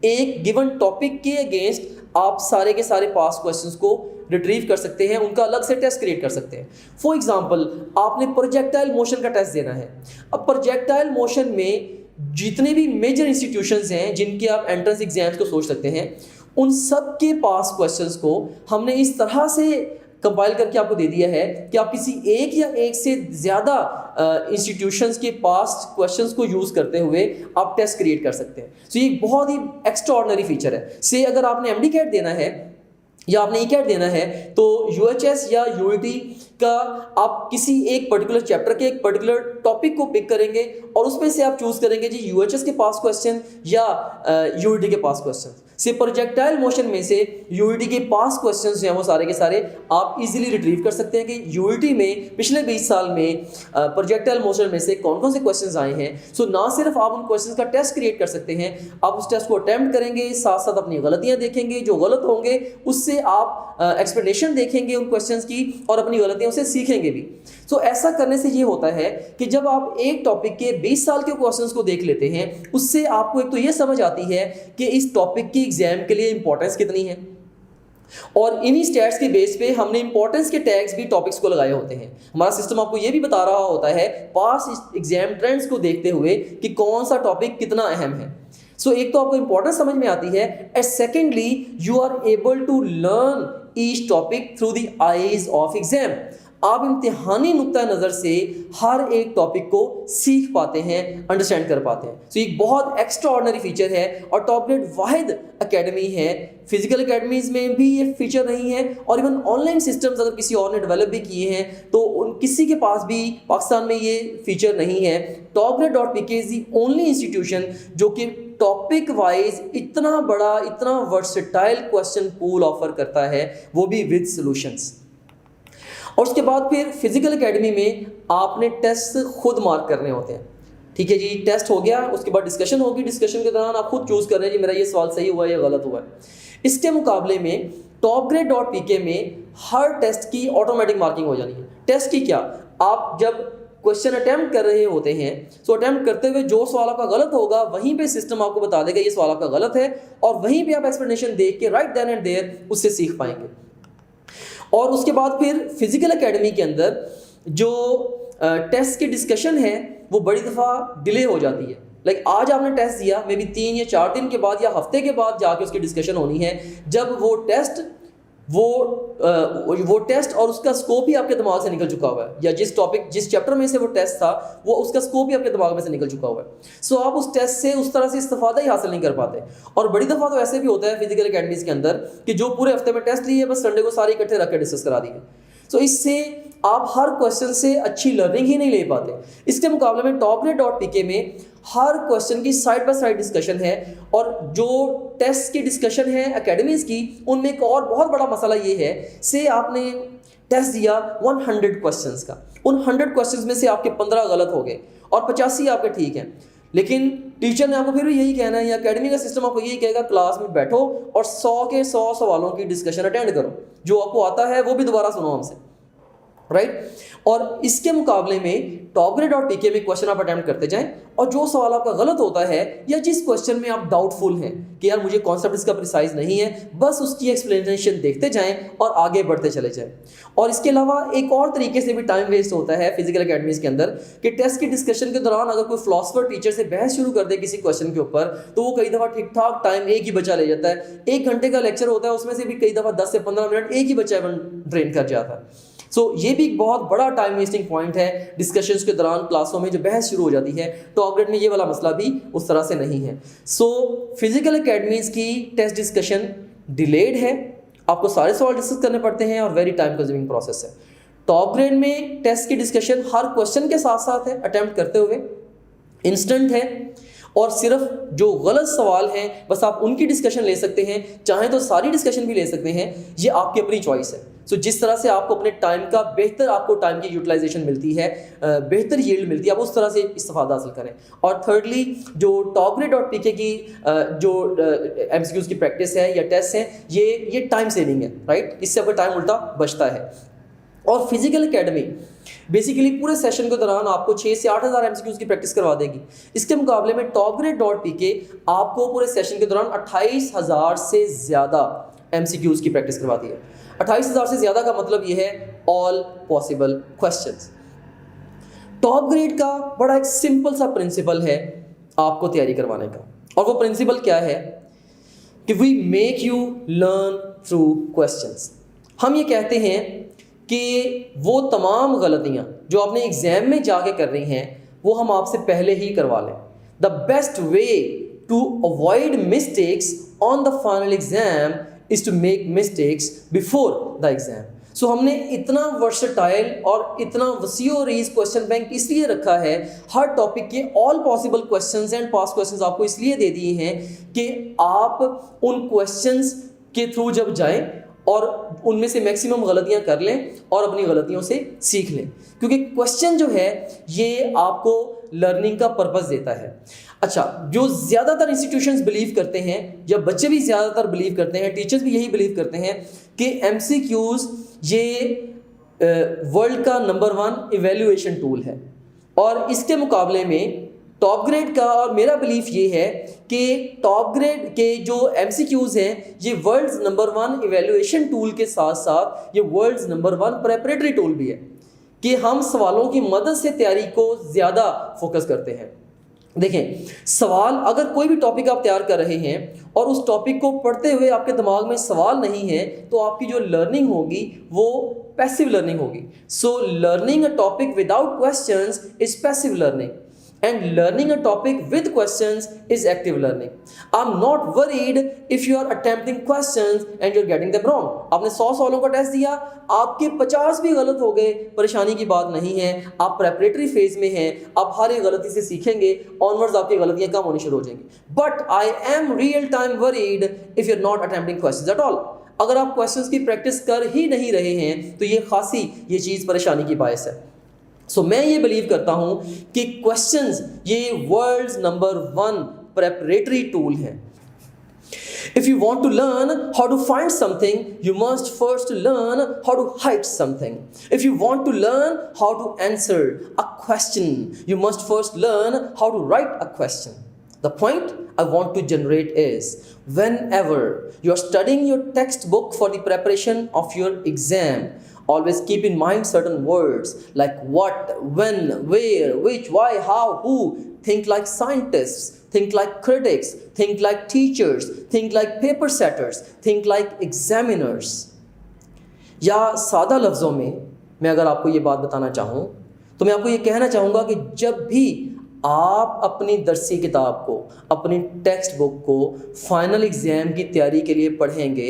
एक गिवन टॉपिक के अगेंस्ट आप सारे के सारे पास्ट क्वेश्चंस को रिट्रीव कर सकते हैं, उनका अलग से टेस्ट क्रिएट कर सकते हैं। फॉर एग्जांपल, आपने प्रोजेक्टाइल मोशन का टेस्ट देना है। अब प्रोजेक्टाइल मोशन में जितने भी मेजर इंस्टीट्यूशंस हैं जिनके आप एंट्रेंस एग्जाम्स को सोच सकते हैं, उन सब के पास्ट क्वेश्चंस को हमने इस तरह से कंपाइल करके आपको दे दिया है कि आप किसी एक या एक से ज़्यादा इंस्टीट्यूशंस के पास्ट क्वेश्चंस को यूज़ करते हुए आप टेस्ट क्रिएट कर सकते हैं। सो ये बहुत ही एक्स्ट्राऑर्डिनरी फीचर है। से अगर आपने एमडी कैट देना है या आपने ई कैट देना है तो यूएचएस या यूईटी का आप किसी एक पर्टिकुलर चैप्टर के एक पर्टिकुलर टॉपिक को पिक करेंगे और उसमें से आप चूज करेंगे जी यूएचएस के पास क्वेश्चन या यूईटी के पास क्वेश्चन। से प्रोजेक्टाइल मोशन में से यूईटी के पास क्वेश्चंस हैं वो सारे के सारे आप इजीली रिट्रीव कर सकते हैं कि यूईटी में पिछले 20 साल में प्रोजेक्टाइल मोशन में से कौन कौन से क्वेश्चंस आए हैं। सो ना सिर्फ आप उन क्वेश्चंस का टेस्ट क्रिएट कर सकते हैं, आप उस टेस्ट को अटेम्प्ट करेंगे, साथ साथ अपनी गलतियां देखेंगे, जो गलत होंगे उससे आप एक्सप्लेनेशन देखेंगे उन क्वेश्चंस की और अपनी गलतियों से सीखेंगे भी। सो ऐसा करने से ये होता है कि जब आप एक टॉपिक के 20 साल के क्वेश्चंस को देख लेते हैं, उससे आपको एक तो ये समझ आती है कि इस टॉपिक की एग्जाम के लिए इंपॉर्टेंस कितनी है, और इन्हीं स्टैट्स के बेस पे हमने इंपॉर्टेंस के टैग्स भी टॉपिक्स को लगाए होते हैं। हमारा सिस्टम आपको ये भी बता रहा होता है पास एग्जाम ट्रेंड्स को देखते हुए कि कौन सा टॉपिक कितना अहम है। सो एक तो आपको इंपॉर्टेंस समझ में आती है, and secondly you are able to learn each topic through the eyes of exam. आप इम्तिहानी नुक्ता नज़र से हर एक टॉपिक को सीख पाते हैं, अंडरस्टैंड कर पाते हैं। तो एक बहुत एक्स्ट्रा ऑर्डिनरी फीचर है और टॉप ग्रेड वाहिद एकेडमी है। फिजिकल एकेडमीज में भी ये फीचर नहीं है, और इवन ऑनलाइन सिस्टम्स अगर किसी और ने डेवलप भी किए हैं तो उन किसी के पास भी पाकिस्तान में ये फीचर नहीं है। topgrade.pk is the only institution जो कि टॉपिक वाइज इतना बड़ा, इतना वर्सेटाइल क्वेश्चन पूल ऑफर करता है, वो भी विद सॉल्यूशंस। और उसके बाद फिर फिजिकल एकेडमी में आपने टेस्ट खुद मार्क करने होते हैं। ठीक है जी, टेस्ट हो गया, उसके बाद डिस्कशन होगी, डिस्कशन के दौरान आप खुद चूज कर रहे हैं जी मेरा ये सवाल सही हुआ है या गलत हुआ है। इसके मुकाबले में topgrade.pk में हर टेस्ट की ऑटोमेटिक मार्किंग हो जानी है। टेस्ट की क्या, आप जब क्वेश्चन अटेम्प्ट कर रहे होते हैं तो अटेम्प्ट करते हुए जो सवाल आपका गलत होगा वहीं पे सिस्टम आपको बता देगा ये सवाल आपका गलत है, और वहीं पे आप एक्सप्लेनेशन देख के राइट देन एंड देयर उससे सीख पाएंगे। और उसके बाद फिर फिजिकल एकेडमी के अंदर जो टेस्ट की डिस्कशन है वो बड़ी दफ़ा डिले हो जाती है। लाइक आज आपने टेस्ट दिया, मे बी 3 या 4 दिन के बाद या हफ्ते के बाद जाके उसकी डिस्कशन होनी है, जब वो टेस्ट और उसका स्कोप ही आपके दिमाग से निकल चुका हुआ है, या जिस टॉपिक जिस चैप्टर में से वो टेस्ट था वो उसका स्कोप ही आपके दिमाग में से निकल चुका हुआ है। सो आप उस टेस्ट से उस तरह से इस्तेफादा ही हासिल नहीं कर पाते। और बड़ी दफ़ा तो ऐसे भी होता है फिजिकल एकेडमीज के अंदर कि जो पूरे हफ्ते में टेस्ट लिए बस संडे को सारे इकट्ठे रख के डिस्कस करा दिए। सो इससे आप हर क्वेश्चन से अच्छी लर्निंग ही नहीं ले पाते। इसके मुकाबले में topgrade.pk में हर क्वेश्चन की साइड बाय साइड डिस्कशन है, और जो टेस्ट की डिस्कशन है एकेडमीज की उनमें एक और बहुत बड़ा मसला ये है, से आपने टेस्ट दिया 100 क्वेश्चंस का, उन 100 क्वेश्चंस में से आपके 15 गलत हो गए और 85 आपके ठीक हैं, लेकिन टीचर ने आपको फिर भी यही कहना है, या एकेडमी का सिस्टम आपको यही कहेगा क्लास में बैठो और 100 के 100 सवालों की डिस्कशन अटेंड करो, जो आपको आता है वो भी दोबारा सुनो हमसे, राइट। और इसके मुकाबले में topgrade.pk में क्वेश्चन आप अटेम्प्ट करते जाएं, और जो सवाल आपका गलत होता है या जिस क्वेश्चन में आप डाउटफुल हैं कि यार मुझे कॉन्सेप्ट इसका प्रिसाइज नहीं है, बस उसकी एक्सप्लेनेशन देखते जाएं और आगे बढ़ते चले जाएं। और इसके अलावा एक और तरीके से भी टाइम वेस्ट होता है फिजिकल एकेडमीज के अंदर कि टेस्ट की डिस्कशन के दौरान अगर कोई फिलोसफर टीचर से बहस शुरू कर दे किसी क्वेश्चन के ऊपर, तो वो कई दफ़ा ठीक ठाक टाइम एक ही बचा ले जाता है। 1 घंटे का लेक्चर होता है, उसमें से भी कई दफ़ा 10 से 15 मिनट एक ही बच्चा ड्रेन कर जाता है। सो ये भी एक बहुत बड़ा टाइम वेस्टिंग पॉइंट है डिस्कशंस के दौरान क्लासों में जो बहस शुरू हो जाती है। टॉप ग्रेड में ये वाला मसला भी उस तरह से नहीं है। सो फिजिकल एकेडमीज की टेस्ट डिस्कशन डिलेड है, आपको सारे सवाल डिस्कस करने पड़ते हैं और वेरी टाइम कंज्यूमिंग प्रोसेस है। टॉप ग्रेड में टेस्ट की डिस्कशन हर क्वेश्चन के साथ साथ है, अटेम्प्ट करते हुए इंस्टेंट है, और सिर्फ जो गलत सवाल हैं बस आप उनकी डिस्कशन ले सकते हैं, चाहे तो सारी डिस्कशन भी ले सकते हैं, ये आपकी अपनी चॉइस है। सो जिस तरह से आपको अपने टाइम का बेहतर, आपको टाइम की यूटिलाइजेशन मिलती है, बेहतर यील्ड मिलती है, आप उस तरह से इस्तेफादा हासिल करें। और थर्डली जो topgrade.pk की जो MCQs की प्रैक्टिस है या टेस्ट हैं, ये टाइम सेविंग है, राइट, इससे आपका टाइम उल्टा बचता है। और फिजिकल एकेडमी बेसिकली पूरे सेशन के दौरान आपको 6 से 8 हज़ार MCQs की प्रैक्टिस करवा देगी। इसके मुकाबले में topgrade.pk आपको पूरे सेशन के दौरान 28,000 से ज़्यादा MCQs की प्रैक्टिस करवाती है। 28,000 से ज़्यादा का मतलब ये है all possible questions. Top grade का बड़ा एक सिंपल सा प्रिंसिपल है आपको तैयारी करवाने का, और वो प्रिंसिपल क्या है कि we make you learn through questions. हम ये कहते हैं कि वो तमाम गलतियाँ जो आपने एग्ज़ाम में जाके कर रही हैं वो हम आपसे पहले ही करवा लें। The best way to avoid mistakes on the final exam is to make mistakes before the exam. So हमने इतना वर्सटाइल और इतना वसी और रीज क्वेश्चन बैंक इसलिए रखा है, हर टॉपिक के all possible questions and past questions आपको इसलिए दे दिए हैं कि आप उन क्वेश्चंस के थ्रू जब जाएं और उनमें से मैक्सिमम गलतियां कर लें और अपनी गलतियों से सीख लें, क्योंकि क्वेश्चन जो है ये आपको लर्निंग का पर्पस देता है। अच्छा, जो ज़्यादातर इंस्टीट्यूशंस बिलीव करते हैं, या बच्चे भी ज़्यादातर बिलीव करते हैं, टीचर्स भी यही बिलीव करते हैं कि MCQs ये वर्ल्ड का नंबर 1 इवेल्युएशन टूल है, और इसके मुकाबले में टॉप ग्रेड का और मेरा बिलीफ ये है कि टॉप ग्रेड के जो MCQs हैं ये वर्ल्ड्स नंबर 1 इवेल्युएशन टूल के साथ साथ ये वर्ल्ड्स नंबर 1 प्रेपरेटरी टूल भी है, कि हम सवालों की मदद से तैयारी को ज़्यादा फोकस करते हैं। देखें, सवाल, अगर कोई भी टॉपिक आप तैयार कर रहे हैं और उस टॉपिक को पढ़ते हुए आपके दिमाग में सवाल नहीं है, तो आपकी जो लर्निंग होगी वो पैसिव लर्निंग होगी। So learning a topic without questions is passive learning, and learning a topic with questions is active learning. I'm not worried if you are attempting questions and you're getting them wrong. आपने 100 सवालों का test दिया, आपके 50 भी गलत हो गए, परेशानी की बात नहीं है। आप प्रेपरेटरी फेज में हैं, आप हर एक गलती से सीखेंगे, ऑनवर्ड्स आपकी गलतियां कम होनी शुरू हो जाएंगी। But I am real time worried if you are not attempting questions at all. अगर आप क्वेश्चंस की प्रैक्टिस कर ही नहीं रहे हैं तो ये खासी ये चीज़ परेशानी की बायस है। सो मैं ये बिलीव करता हूँ कि क्वेश्चंस ये वर्ल्ड्स नंबर 1 प्रेपरेटरी टूल है। If you want to learn how to find something, you must first learn how to hide something. If you want to learn how to answer a question, you must first learn how to write a question. The point I want to generate is, whenever you are studying your textbook for the preparation of your exam, always keep in mind certain words like what, when, where, which, why, how, who. Think like scientists, think like critics, think like teachers, think like paper setters, think like examiners. या सादा लफ्ज़ों में मैं अगर आपको ये बात बताना चाहूँ तो मैं आपको ये कहना चाहूँगा कि जब भी आप अपनी दरसी किताब को, अपनी टेक्स्ट बुक को फाइनल एग्ज़ाम की तैयारी के लिए पढ़ेंगे,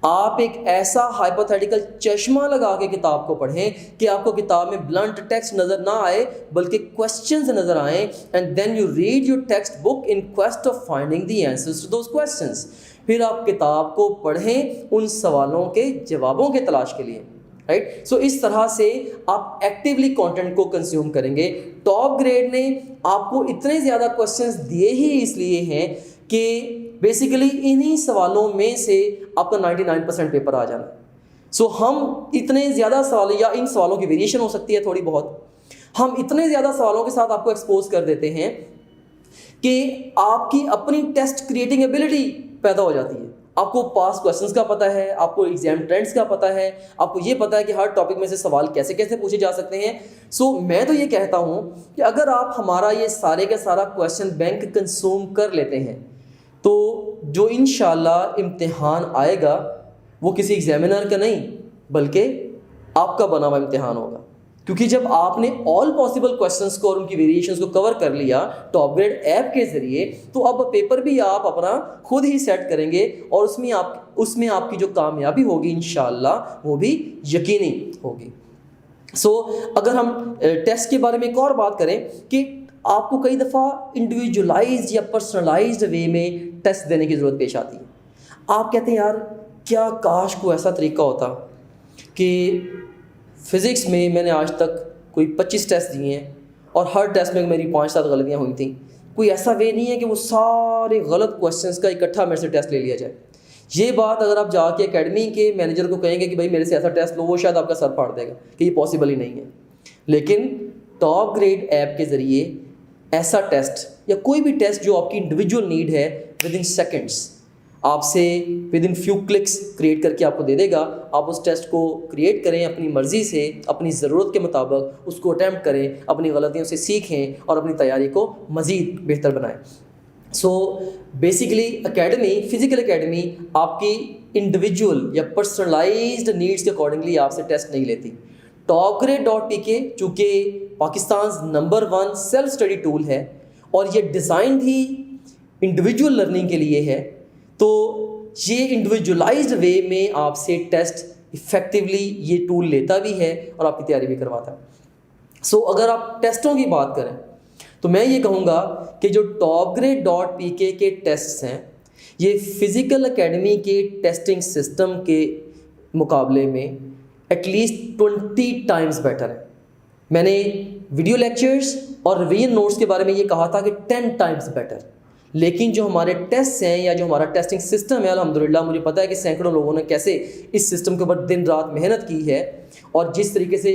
आप एक ऐसा हाइपोथेटिकल चश्मा लगा के किताब को पढ़ें कि आपको किताब में ब्लंट टेक्स्ट नज़र ना आए बल्कि क्वेश्चंस नज़र आएँ, and then you read your textbook in quest of finding the answers to those questions. फिर आप किताब को पढ़ें उन सवालों के जवाबों के तलाश के लिए, राइट। सो इस तरह से आप एक्टिवली कंटेंट को कंज्यूम करेंगे। टॉप ग्रेड ने आपको इतने ज़्यादा क्वेश्चंस दिए ही इसलिए हैं कि बेसिकली इन्हीं सवालों में से आपका 99% पेपर आ जाना। सो हम इतने ज़्यादा सवाल, या इन सवालों की वेरिएशन हो सकती है थोड़ी बहुत, हम इतने ज़्यादा सवालों के साथ आपको एक्सपोज कर देते हैं कि आपकी अपनी टेस्ट क्रिएटिंग एबिलिटी पैदा हो जाती है। आपको पास्ट क्वेश्चंस का पता है, आपको एग्जाम ट्रेंड्स का पता है, आपको ये पता है कि हर टॉपिक में से सवाल कैसे कैसे पूछे जा सकते हैं। सो मैं तो ये कहता हूँ कि अगर आप हमारा ये सारे का सारा क्वेश्चन बैंक कंज्यूम कर लेते हैं तो जो इंशाल्लाह इम्तिहान आएगा वो किसी एग्जामिनर का नहीं बल्कि आपका बना हुआ इम्तिहान होगा, क्योंकि जब आपने ऑल पॉसिबल क्वेश्चंस को और उनकी वेरिएशंस को कवर कर लिया टॉप ग्रेड ऐप के ज़रिए, तो अब पेपर भी आप अपना खुद ही सेट करेंगे और उसमें आपकी जो कामयाबी होगी इंशाअल्लाह वो भी यकीनी होगी। अगर हम टेस्ट के बारे में एक और बात करें कि आपको कई दफ़ा इंडिविजुअलाइज्ड या पर्सनलाइज्ड वे में टेस्ट देने की ज़रूरत पेश आती है। आप कहते हैं यार क्या काश कोई ऐसा तरीका होता कि फ़िज़िक्स में मैंने आज तक कोई 25 टेस्ट दिए हैं और हर टेस्ट में मेरी 5-7 गलतियाँ हुई थी, कोई ऐसा वे नहीं है कि वो सारे गलत क्वेश्चंस का इकट्ठा मेरे से टेस्ट ले लिया जाए। ये बात अगर आप जाके एकेडमी के मैनेजर को कहेंगे कि भाई मेरे से ऐसा टेस्ट लो, वो शायद आपका सर फाड़ देगा कि ये पॉसिबल ही नहीं है। लेकिन टॉप ग्रेड ऐप के ज़रिए ऐसा टेस्ट या कोई भी टेस्ट जो आपकी इंडिविजुअल नीड है विद इन सेकेंड्स आपसे with in few clicks create करके आपको दे देगा। आप उस टेस्ट को क्रिएट करें अपनी मर्ज़ी से, अपनी ज़रूरत के मुताबिक उसको अटैम्प्ट करें, अपनी गलतियों से सीखें और अपनी तैयारी को मज़ीद बेहतर बनाएं। बेसिकली एकेडमी, फिज़िकल एकेडमी आपकी इंडिविजुअल या पर्सनलाइज्ड नीड्स के अकॉर्डिंगली आपसे टेस्ट नहीं लेती। topgrade.pk चूँकि Pakistan number 1 self study tool है और ये डिज़ाइंड ही इंडिविजुअल लर्निंग के लिए है, तो ये इंडिविजुअलाइज्ड वे में आपसे टेस्ट इफ़ेक्टिवली ये टूल लेता भी है और आपकी तैयारी भी करवाता है। अगर आप टेस्टों की बात करें तो मैं ये कहूँगा कि जो topgrade.pk के टेस्ट्स हैं ये फ़िज़िकल एकेडमी के टेस्टिंग सिस्टम के मुकाबले में एटलीस्ट 20 टाइम्स बेटर है। मैंने वीडियो लेक्चर्स और रिवीजन नोट्स के बारे में ये कहा था कि 10 टाइम्स बेटर, लेकिन जो हमारे टेस्ट हैं या जो हमारा टेस्टिंग सिस्टम है अल्हम्दुलिल्लाह मुझे पता है कि सैकड़ों लोगों ने कैसे इस सिस्टम के ऊपर दिन रात मेहनत की है और जिस तरीके से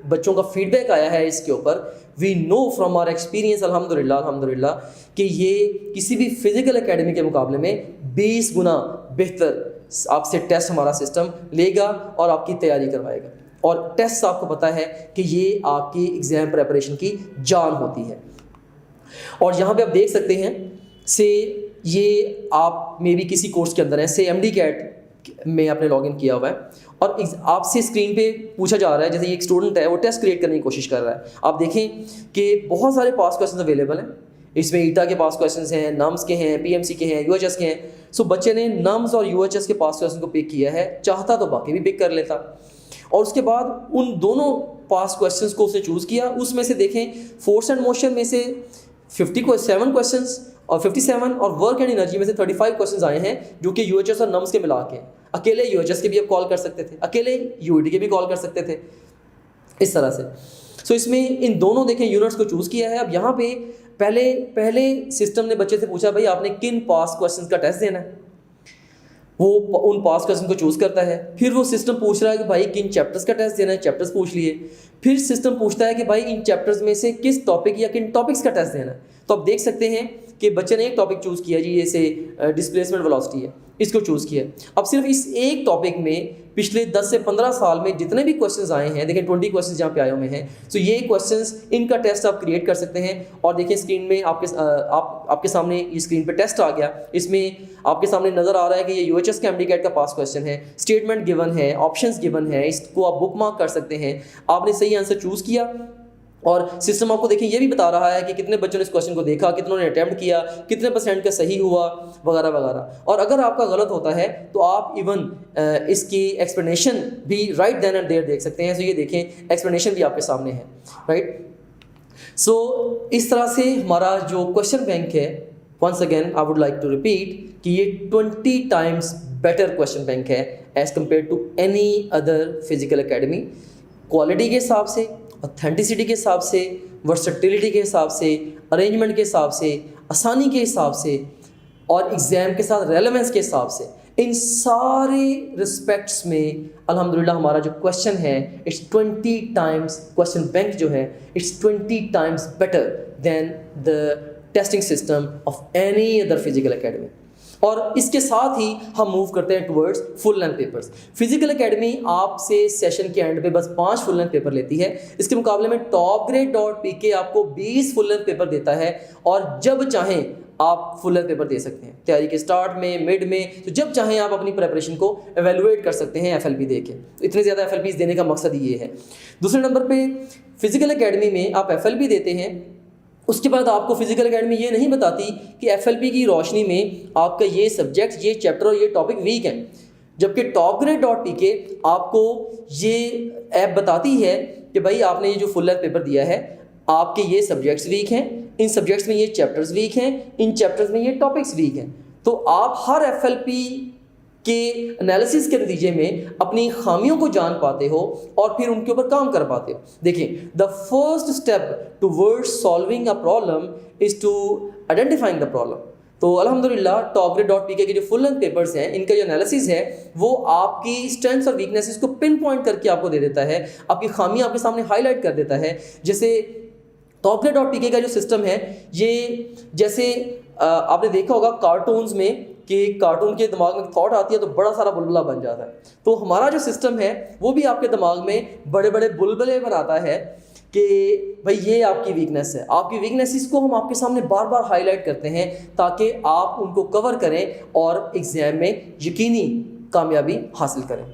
बच्चों का फीडबैक आया है इसके ऊपर, we know from our experience अल्हम्दुलिल्लाह कि ये किसी भी फिज़िकल एकेडमी के मुकाबले में 20 गुना बेहतर आपसे टेस्ट हमारा सिस्टम लेगा और आपकी तैयारी करवाएगा। और टेस्ट आपको पता है कि ये आपकी एग्ज़ाम प्रेपरेशन की जान होती है। और यहाँ पे आप देख सकते हैं से ये आप मे बी किसी कोर्स के अंदर हैं, से MD-CAT में आपने लॉगिन किया हुआ है और आपसे स्क्रीन पे पूछा जा रहा है, जैसे ये एक स्टूडेंट है वो टेस्ट क्रिएट करने की कोशिश कर रहा है। आप देखें कि बहुत सारे पास क्वेश्चन अवेलेबल हैं, इसमें ईटा के पास क्वेश्चन हैं, नम्स के हैं, PMC के हैं, UHS के हैं। बच्चे ने नम्स और UHS के पास क्वेश्चन को पिक किया है, चाहता तो बाकी भी पिक कर लेता और उसके बाद उन दोनों पास क्वेश्चंस को उसने चूज़ किया। उसमें से देखें फोर्स एंड मोशन में से 57 क्वेश्चंस और 57 और वर्क एंड एनर्जी में से 35 क्वेश्चंस आए हैं जो कि UHS और नम्स के मिला के। अकेले UHS के भी आप कॉल कर सकते थे, अकेले UET के भी कॉल कर सकते थे, इस तरह से। इसमें इन दोनों देखें यूनिट्स को चूज़ किया है। अब यहाँ पे पहले सिस्टम ने बच्चे से पूछा भाई आपने किन पास क्वेश्चंस का टेस्ट देना है, वो उन पास क्वेश्चन को चूज़ करता है। फिर वो सिस्टम पूछ रहा है कि भाई किन चैप्टर्स का टेस्ट देना है, चैप्टर्स पूछ लिए। फिर सिस्टम पूछता है कि भाई इन चैप्टर्स में से किस टॉपिक या किन टॉपिक्स का टेस्ट देना है। तो आप देख सकते हैं कि बच्चे ने एक टॉपिक चूज़ किया जी, जैसे डिस्प्लेसमेंट वेलोसिटी है, इसको चूज़ किया। अब सिर्फ इस एक टॉपिक में पिछले 10 से 15 साल में जितने भी क्वेश्चंस आए हैं, देखें 20 क्वेश्चंस यहाँ पे आए हुए हैं। ये क्वेश्चंस इनका टेस्ट आप क्रिएट कर सकते हैं और देखिए स्क्रीन में आपके सामने ये स्क्रीन पे टेस्ट आ गया। इसमें आपके सामने नज़र आ रहा है कि ये UHS के MD-CAT का पास क्वेश्चन है, स्टेटमेंट गिवन है, ऑप्शंस गिवन है, इसको आप बुक मार्क कर सकते हैं। आपने सही आंसर चूज़ किया और सिस्टम आपको देखिए ये भी बता रहा है कि कितने बच्चों ने इस क्वेश्चन को देखा, कितनों ने अटैम्प्ट किया, कितने % का सही हुआ, वगैरह वगैरह। और अगर आपका गलत होता है तो आप इवन इसकी एक्सप्लेनेशन भी राइट देन एंड देयर देख सकते हैं। ये देखें एक्सप्लेनेशन भी आपके सामने है, राइट। इस तरह से हमारा जो क्वेश्चन बैंक है, once again I would like to repeat कि ये 20 टाइम्स बेटर क्वेश्चन बैंक है as compared to any other physical academy. Quality के हिसाब से, ऑथेंटिसिटी के हिसाब से, वर्सेटिलिटी के हिसाब से, अरेंजमेंट के हिसाब से, आसानी के हिसाब से और एग्ज़ाम के साथ रेलेवेंस के हिसाब से, इन सारे रिस्पेक्ट्स में अल्हम्दुलिल्लाह हमारा जो क्वेश्चन है इट्स 20 टाइम्स, क्वेश्चन बैंक जो है it's 20 times better than the testing system of any other physical academy. और इसके साथ ही हम मूव करते हैं towards full length papers. Physical academy आपसे सेशन के एंड पे बस 5 फुल लेंथ पेपर लेती है। इसके मुकाबले में topgrade.pk आपको 20 फुल लेंथ पेपर देता है और जब चाहें आप फुल लेंथ पेपर दे सकते हैं, तैयारी के स्टार्ट में, मिड में, तो जब चाहें आप अपनी प्रिपरेशन को एवेलुएट कर सकते हैं FLP दे के। तो इतने ज़्यादा FLPs देने का मकसद ये है। दूसरे नंबर पे फिजिकल एकेडमी में आप FLP देते हैं, उसके बाद आपको फिजिकल एकेडमी ये नहीं बताती कि FLP की रोशनी में आपका ये सब्जेक्ट, ये चैप्टर और ये टॉपिक वीक है, जबकि topgrade.pk आपको ये ऐप बताती है कि भाई आपने ये जो फुल लेंथ पेपर दिया है, आपके ये सब्जेक्ट्स वीक हैं, इन सब्जेक्ट्स में ये चैप्टर्स वीक हैं, इन चैप्टर्स में ये टॉपिक्स वीक हैं। तो आप हर FLP के एनालिसिस के नतीजे में अपनी खामियों को जान पाते हो और फिर उनके ऊपर काम कर पाते हो। देखिए, the first step towards solving a problem is to identifying the problem. तो अल्हम्दुलिल्लाह topgrade.pk के जो फुल लेंथ पेपर्स हैं, इनका जो एनालिसिस है वो आपकी स्ट्रेंथ्स और वीकनेसेस को पिन पॉइंट करके आपको दे देता है, आपकी खामियां आपके सामने हाईलाइट कर देता है। जैसे topgrade.pk का जो सिस्टम है, ये जैसे आपने देखा होगा कार्टून्स में कि कार्टून के दिमाग में थॉट आती है तो बड़ा सारा बुलबुला बन जाता है। तो हमारा जो सिस्टम है वो भी आपके दिमाग में बड़े बड़े बुलबुले बनाता है कि भाई ये आपकी वीकनेस है। आपकी वीकनेसेस को हम आपके सामने बार बार हाईलाइट करते हैं ताकि आप उनको कवर करें और एग्जाम में यकीनी कामयाबी हासिल करें।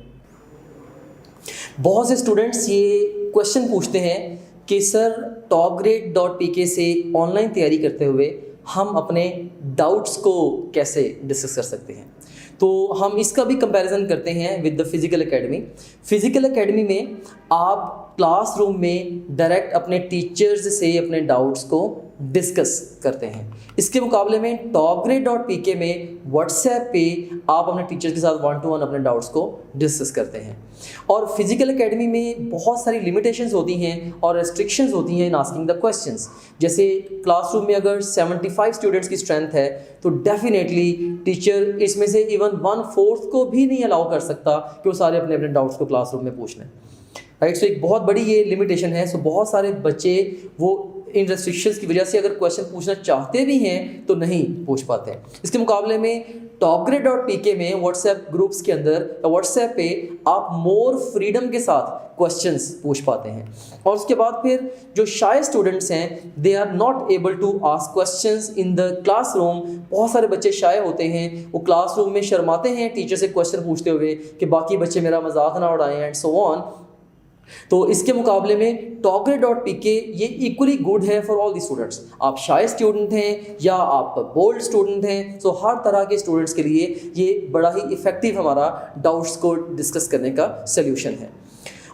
बहुत से स्टूडेंट्स ये क्वेश्चन पूछते हैं कि सर topgrade.pk से ऑनलाइन तैयारी करते हुए हम अपने डाउट्स को कैसे डिस्कस कर सकते हैं। तो हम इसका भी कंपैरिजन करते हैं with the physical academy. Physical academy में आप क्लासरूम में डायरेक्ट अपने टीचर्स से अपने डाउट्स को डिस्कस करते हैं। इसके मुकाबले में topgrade.pk में व्हाट्सएप पे आप अपने टीचर्स के साथ 1-to-1 अपने डाउट्स को डिस्कस करते हैं। और फिजिकल एकेडमी में बहुत सारी लिमिटेशंस होती हैं और रेस्ट्रिक्शंस होती हैं इन आस्किंग द क्वेश्चंस। जैसे क्लासरूम में अगर 75 स्टूडेंट्स की स्ट्रेंथ है तो डेफिनेटली टीचर इसमें से इवन 1/4 को भी नहीं अलाउ कर सकता कि वो सारे अपने अपने डाउट्स को क्लासरूम में पूछ लें, राइट। सो एक बहुत बड़ी ये लिमिटेशन है। सो बहुत सारे बच्चे वो इन रेस्ट्रिक्शंस की वजह से अगर क्वेश्चन पूछना चाहते भी हैं तो नहीं पूछ पाते हैं। इसके मुकाबले में topgrade.pk में व्हाट्सएप ग्रुप्स के अंदर या व्हाट्सएप पे आप मोर फ्रीडम के साथ क्वेश्चंस पूछ पाते हैं। और उसके बाद फिर जो शाय स्टूडेंट्स हैं, they are not able to ask questions in the classroom. बहुत सारे बच्चे शाय होते हैं, वो क्लासरूम में शर्माते हैं टीचर से क्वेश्चन पूछते हुए कि बाकी बच्चे मेरा मजाक ना उड़ाएं एंड सो ऑन। तो इसके मुकाबले में topgrade.pk ये इक्वली गुड है फॉर ऑल दी स्टूडेंट्स। आप शाय स्टूडेंट हैं या आप बोल्ड स्टूडेंट हैं, सो हर तरह के स्टूडेंट्स के लिए ये बड़ा ही इफेक्टिव हमारा डाउट्स को डिस्कस करने का सल्यूशन है।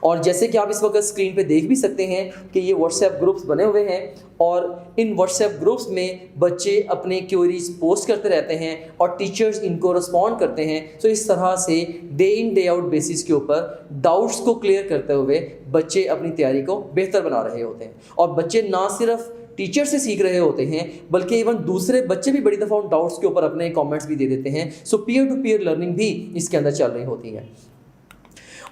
और जैसे कि आप इस वक्त स्क्रीन पे देख भी सकते हैं कि ये व्हाट्सएप ग्रुप्स बने हुए हैं और इन व्हाट्सएप ग्रुप्स में बच्चे अपने क्वेरीज पोस्ट करते रहते हैं और टीचर्स इनको रिस्पॉन्ड करते हैं। तो इस तरह से day in day out basis के ऊपर डाउट्स को क्लियर करते हुए बच्चे अपनी तैयारी को बेहतर बना रहे होते हैं। और बच्चे ना सिर्फ टीचर से सीख रहे होते हैं बल्कि इवन दूसरे बच्चे भी बड़ी दफ़ा उन डाउट्स के ऊपर अपने कमेंट्स भी दे देते हैं। सो पीयर टू पीयर लर्निंग भी इसके अंदर चल रही होती है।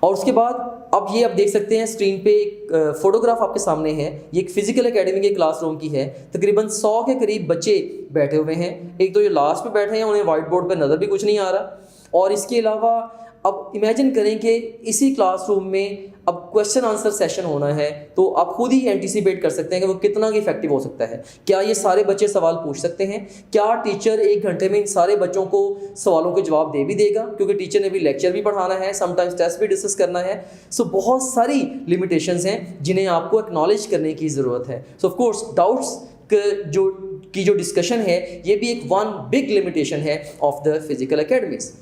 और उसके बाद अब ये आप देख सकते हैं स्क्रीन पे एक फोटोग्राफ आपके सामने है। ये एक फिजिकल एकेडमी के क्लासरूम की है। तकरीबन 100 के करीब बच्चे बैठे हुए हैं। एक तो ये लास्ट पे बैठे हैं, उन्हें वाइट बोर्ड पे नज़र भी कुछ नहीं आ रहा। और इसके अलावा अब इमेजिन करें कि इसी क्लासरूम में अब क्वेश्चन आंसर सेशन होना है, तो आप खुद ही एंटिसिपेट कर सकते हैं कि वो कितना इफेक्टिव हो सकता है। क्या ये सारे बच्चे सवाल पूछ सकते हैं? क्या टीचर 1 घंटे में इन सारे बच्चों को सवालों के जवाब दे भी देगा? क्योंकि टीचर ने भी लेक्चर भी पढ़ाना है, समटाइम्स टेस्ट भी डिस्कस करना है। सो बहुत सारी लिमिटेशंस हैं जिन्हें आपको एक्नॉलेज करने की ज़रूरत है। सो ऑफ कोर्स डाउट्स जो डिस्कशन है ये भी एक वन बिग लिमिटेशन है ऑफ द फिजिकल एकेडमिक्स।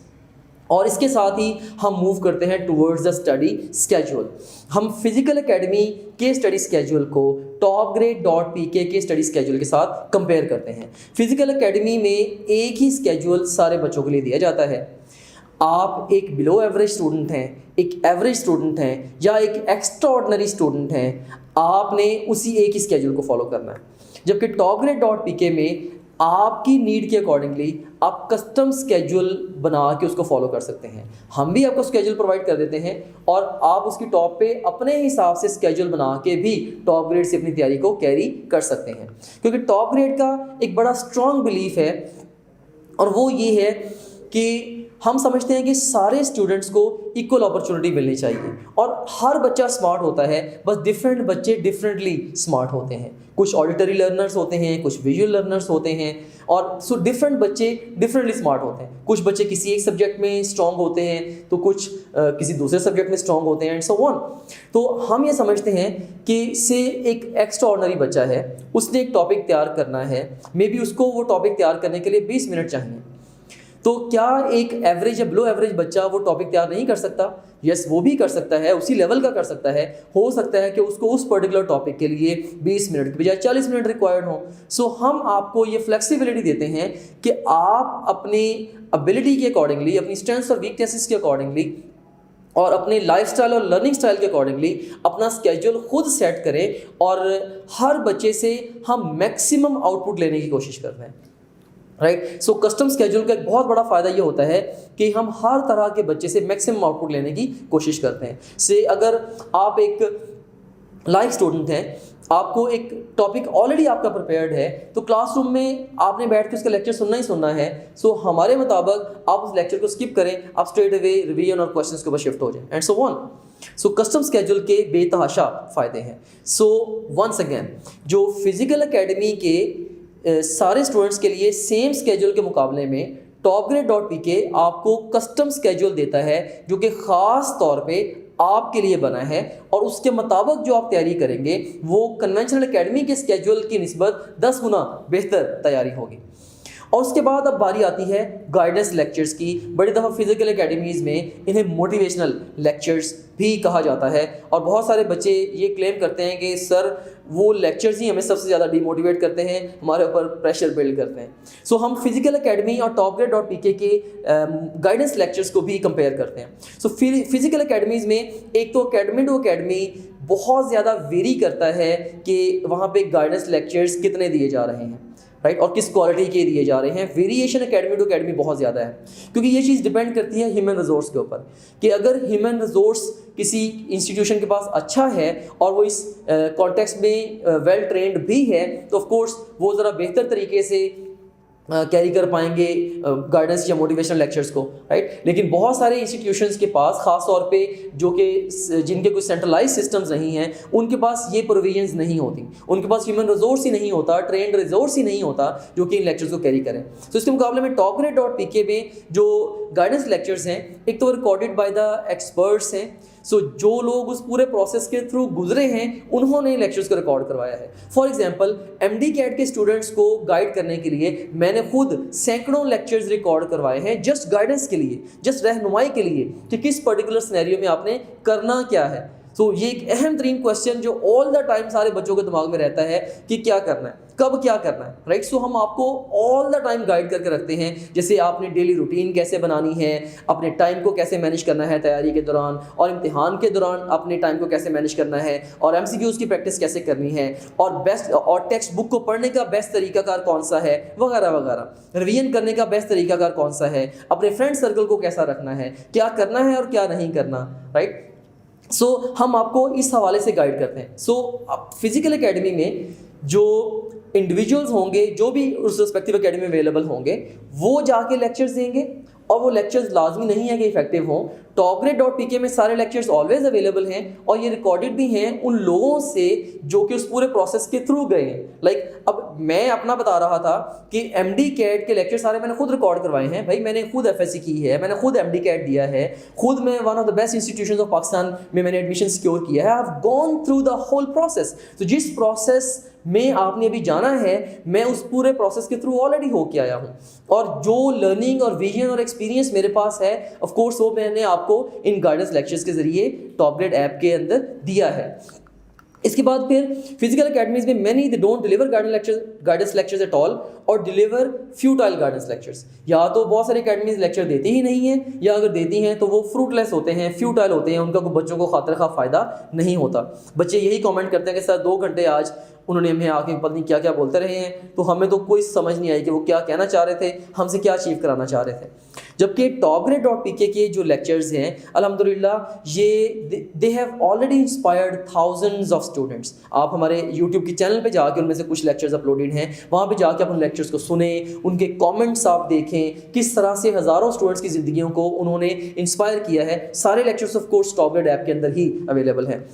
और इसके साथ ही हम मूव करते हैं टुवर्ड्स द स्टडी स्केड्यूल। हम फिजिकल एकेडमी के स्टडी स्केड्यूल को topgrade.pk के स्टडी स्केड्यूल के साथ कंपेयर करते हैं। फिजिकल एकेडमी में एक ही स्केड्यूल सारे बच्चों के लिए दिया जाता है। आप एक बिलो एवरेज स्टूडेंट हैं, एक एवरेज स्टूडेंट हैं या एक एक्स्ट्रा ऑर्डिनरी स्टूडेंट हैं, आपने उसी एक ही स्केड्यूल को फॉलो करना है। जबकि topgrade.pk में आपकी नीड के अकॉर्डिंगली आप कस्टम स्केड्यूल बना के उसको फॉलो कर सकते हैं। हम भी आपको स्केड्यूल प्रोवाइड कर देते हैं और आप उसकी टॉप पे अपने हिसाब से स्केड्यूल बना के भी टॉप ग्रेड से अपनी तैयारी को कैरी कर सकते हैं। क्योंकि टॉप ग्रेड का एक बड़ा स्ट्रॉन्ग बिलीफ है और वो ये है कि हम समझते हैं कि सारे स्टूडेंट्स को इक्वल अपॉर्चुनिटी मिलनी चाहिए और हर बच्चा स्मार्ट होता है, बस डिफरेंट बच्चे डिफरेंटली स्मार्ट होते हैं। कुछ ऑडिटरी लर्नर्स होते हैं, कुछ विजुअल लर्नर्स होते हैं, और सो डिफरेंट बच्चे डिफरेंटली स्मार्ट होते हैं। कुछ बच्चे किसी एक सब्जेक्ट में स्ट्रांग होते हैं तो कुछ किसी दूसरे सब्जेक्ट में स्ट्रांग होते हैं, एंड सो ऑन। तो हम ये समझते हैं कि से एक एक्स्ट्रा ऑर्डिनरी बच्चा है, उसने एक टॉपिक तैयार करना है, मे बी उसको वो टॉपिक तैयार करने के लिए 20 मिनट चाहिए, तो क्या एक एवरेज या बिलो एवरेज बच्चा वो टॉपिक तैयार नहीं कर सकता? यस, वो भी कर सकता है, उसी लेवल का कर सकता है। हो सकता है कि उसको उस पर्टिकुलर टॉपिक के लिए 20 मिनट की बजाय 40 मिनट रिक्वायर्ड हो। सो हम आपको ये फ्लेक्सिबिलिटी देते हैं कि आप अपनी एबिलिटी के अकॉर्डिंगली, अपनी स्ट्रेंथ्स और वीकनेसेस के अकॉर्डिंगली और अपने लाइफस्टाइल और लर्निंग स्टाइल के अकॉर्डिंगली अपना स्केड्यूल खुद सेट करें, और हर बच्चे से हम मैक्सिमम आउटपुट लेने की कोशिश कर रहे हैं, राइट। सो कस्टम स्केड्यूल का एक बहुत बड़ा फ़ायदा ये होता है कि हम हर तरह के बच्चे से मैक्सिमम आउटपुट लेने की कोशिश करते हैं। से अगर आप एक लाइक स्टूडेंट हैं, आपको एक टॉपिक ऑलरेडी आपका प्रिपेयर्ड है, तो क्लासरूम में आपने बैठ के उसका लेक्चर सुनना ही सुनना है। सो हमारे मुताबिक आप उस लेक्चर को स्किप करें, आप स्ट्रेट अवे रिवीजन और क्वेश्चंस के ऊपर शिफ्ट हो जाएं, and so on. So custom schedule के बेतहाशा फ़ायदे हैं। सो वंस अगेन, जो फिजिकल एकेडमी के सारे स्टूडेंट्स के लिए सेम स्केड्यूल के मुकाबले में topgrade.pk आपको कस्टम स्केड्यूल देता है, जो कि ख़ास तौर पे आपके लिए बना है, और उसके मुताबिक जो आप तैयारी करेंगे वो कन्वेंशनल एकेडमी के स्केड्यूल की निस्बत 10 गुना बेहतर तैयारी होगी। और उसके बाद अब बारी आती है गाइडेंस लेक्चर्स की। बड़ी दफ़ा फिजिकल एकेडमीज़ में इन्हें मोटिवेशनल लेक्चर्स भी कहा जाता है, और बहुत सारे बच्चे ये क्लेम करते हैं कि सर वो लेक्चर्स ही हमें सबसे ज़्यादा डिमोटिवेट करते हैं, हमारे ऊपर प्रेशर बिल्ड करते हैं। सो हम फिजिकल एकेडमी और topgrade.pk के गाइडेंस लेक्चर्स को भी कंपेयर करते हैं। सो फिजिकल एकेडमीज़ में एक तो एकेडमी टू एकेडमी बहुत ज़्यादा वेरी करता है कि वहाँ पे गाइडेंस लेक्चर्स कितने दिए जा रहे हैं, राइट, और किस क्वालिटी के दिए जा रहे हैं। वेरिएशन एकेडमी टू एकेडमी बहुत ज़्यादा है, क्योंकि ये चीज़ डिपेंड करती है ह्यूमन रिसोर्स के ऊपर, कि अगर ह्यूमन रिसोर्स किसी इंस्टीट्यूशन के पास अच्छा है और वो इस कॉन्टेक्स्ट में वेल ट्रेंड भी है, तो ऑफ कोर्स वो ज़रा बेहतर तरीके से कैरी कर पाएंगे गाइडेंस या मोटिवेशनल लेक्चर्स को, राइट। लेकिन बहुत सारे इंस्टीट्यूशंस के पास, ख़ास तौर पे जो कि जिनके कुछ सेंट्रलाइज सिस्टम्स नहीं हैं, उनके पास ये प्रोविजंस नहीं होती, उनके पास ह्यूमन रिसोर्स ही नहीं होता, ट्रेंड रिसोर्स ही नहीं होता जो कि इन लेक्चर्स को कैरी करें। तो इसके मुकाबले में topgrade.pk में जो गाइडेंस लेक्चर्स हैं, एक तो रिकॉर्डेड बाय द एक्सपर्ट्स हैं। सो जो लोग उस पूरे प्रोसेस के थ्रू गुजरे हैं, उन्होंने लेक्चर्स को रिकॉर्ड करवाया है। फॉर एग्जांपल, MD कैट के स्टूडेंट्स को गाइड करने के लिए मैंने खुद सैकड़ों लेक्चर्स रिकॉर्ड करवाए हैं, जस्ट गाइडेंस के लिए, जस्ट रहनुमाई के लिए कि किस पर्टिकुलर सिनेरियो में आपने करना क्या है। तो ये एक अहम तरीन क्वेश्चन जो ऑल द टाइम सारे बच्चों के दिमाग में रहता है कि क्या करना है, कब क्या करना है, राइट। सो हम आपको ऑल द टाइम गाइड करके रखते हैं, जैसे आपने डेली रूटीन कैसे बनानी है, अपने टाइम को कैसे मैनेज करना है तैयारी के दौरान, और इम्तिहान के दौरान अपने टाइम को कैसे मैनेज करना है, और MCQs की प्रैक्टिस कैसे करनी है, और बेस्ट और टेक्स्ट बुक को पढ़ने का बेस्ट तरीकाकार कौन सा है, वगैरह वगैरह। रिवीजन करने का बेस्ट तरीकाकार कौन सा है, अपने फ्रेंड सर्कल को कैसा रखना है, क्या करना है और क्या नहीं करना, राइट। सो हम आपको इस हवाले से गाइड करते हैं। सो फिजिकल एकेडमी में जो इंडिविजुअल्स होंगे, जो भी उस रिस्पेक्टिव एकेडमी में अवेलेबल होंगे, वो जाके लेक्चर्स देंगे, और वो लेक्चर्स लाजमी नहीं है कि इफेक्टिव हों। topgrade.pk में सारे लेक्चर्स ऑलवेज अवेलेबल हैं, और ये रिकॉर्डेड भी हैं उन लोगों से जो कि उस पूरे प्रोसेस के थ्रू गए हैं। लाइक अब मैं अपना बता रहा था कि MD कैट के लेक्चर सारे मैंने खुद रिकॉर्ड करवाए हैं। भाई मैंने खुद FSC की है, मैंने खुद MD कैट दिया है, खुद मैं one of the best institutions of Pakistan में मैंने एडमिशन सिक्योर किया है। I have gone through the whole process. तो जिस प्रोसेस में आपने अभी जाना है, मैं उस पूरे प्रोसेस के थ्रू ऑलरेडी होके आया हूँ, और जो लर्निंग और विजन और एक्सपीरियंस मेरे पास है, ऑफ कोर्स वो मैंने आपको इन गाइडेंस लेक्चर्स के जरिए टॉपग्रेड ऐप के अंदर दिया है। इसके बाद फिर फिजिकल एकेडमीज में many they don't deliver guidance lectures at all, और डिलीवर फ्यूटाइल गाइडेंस लेक्चर्स। या तो बहुत सारी एकेडमीज लेक्चर देती ही नहीं है, या अगर देती हैं तो वो फ्रूटलेस होते हैं, फ्यूटाइल होते हैं, उनका कोई बच्चों को खातिर खा फ़ायदा नहीं होता। बच्चे यही कमेंट करते हैं कि सर 2 घंटे आज उन्होंने हमें आके पता नहीं क्या क्या बोलते रहे हैं, तो हमें तो कोई समझ नहीं आई कि वो क्या कहना चाह रहे थे, हमसे क्या अचीव कराना चाह रहे थे। जबकि topgrade.pk के जो लेक्चर्स हैं, अल्हम्दुलिल्लाह ये they have already inspired thousands of students. आप हमारे यूट्यूब के चैनल पे जाके उनमें से कुछ लेक्चर्स अपलोडेड LinkedIn है, वहाँ पे जाके आप उन लेक्चर्स को सुने, उनके कमेंट्स आप देखें, किस तरह से हज़ारों स्टूडेंट्स की ज़िंदगियों को उन्होंने इंस्पायर किया है। सारे लेक्चर्स ऑफ कोर्स टॉपग्रेड ऐप के अंदर ही अवेलेबल हैं।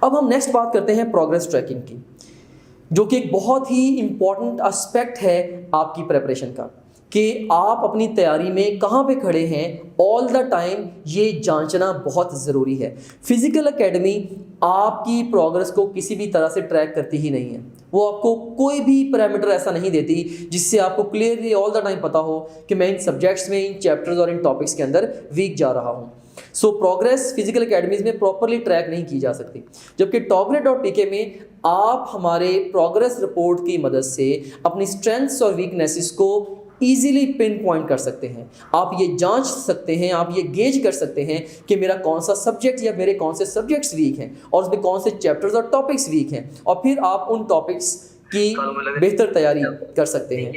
अब हम नेक्स्ट बात करते हैं प्रोग्रेस ट्रैकिंग की, जो कि एक बहुत ही इम्पॉर्टेंट एस्पेक्ट है आपकी प्रेपरेशन का, कि आप अपनी तैयारी में कहाँ पे खड़े हैं ऑल द टाइम, ये जांचना बहुत ज़रूरी है। फिज़िकल एकेडमी आपकी प्रोग्रेस को किसी भी तरह से ट्रैक करती ही नहीं है। वो आपको कोई भी पैरामीटर ऐसा नहीं देती जिससे आपको क्लियरली ऑल द टाइम पता हो कि मैं इन सब्जेक्ट्स में, इन चैप्टर्स और इन टॉपिक्स के अंदर वीक जा रहा हूँ। सो प्रोग्रेस फिजिकल एकेडमीज़ में प्रॉपरली ट्रैक नहीं की जा सकती, जबकि topgrade.pk में आप हमारे प्रोग्रेस रिपोर्ट की मदद से अपनी स्ट्रेंथ्स और वीकनेसेस को ईजिली पिन पॉइंट कर सकते हैं। आप ये जांच सकते हैं, आप ये गेज कर सकते हैं कि मेरा कौन सा सब्जेक्ट या मेरे कौन से सब्जेक्ट्स वीक हैं और उसमें कौन से चैप्टर्स और टॉपिक्स वीक हैं, और फिर आप उन टॉपिक्स की बेहतर तैयारी कर सकते हैं।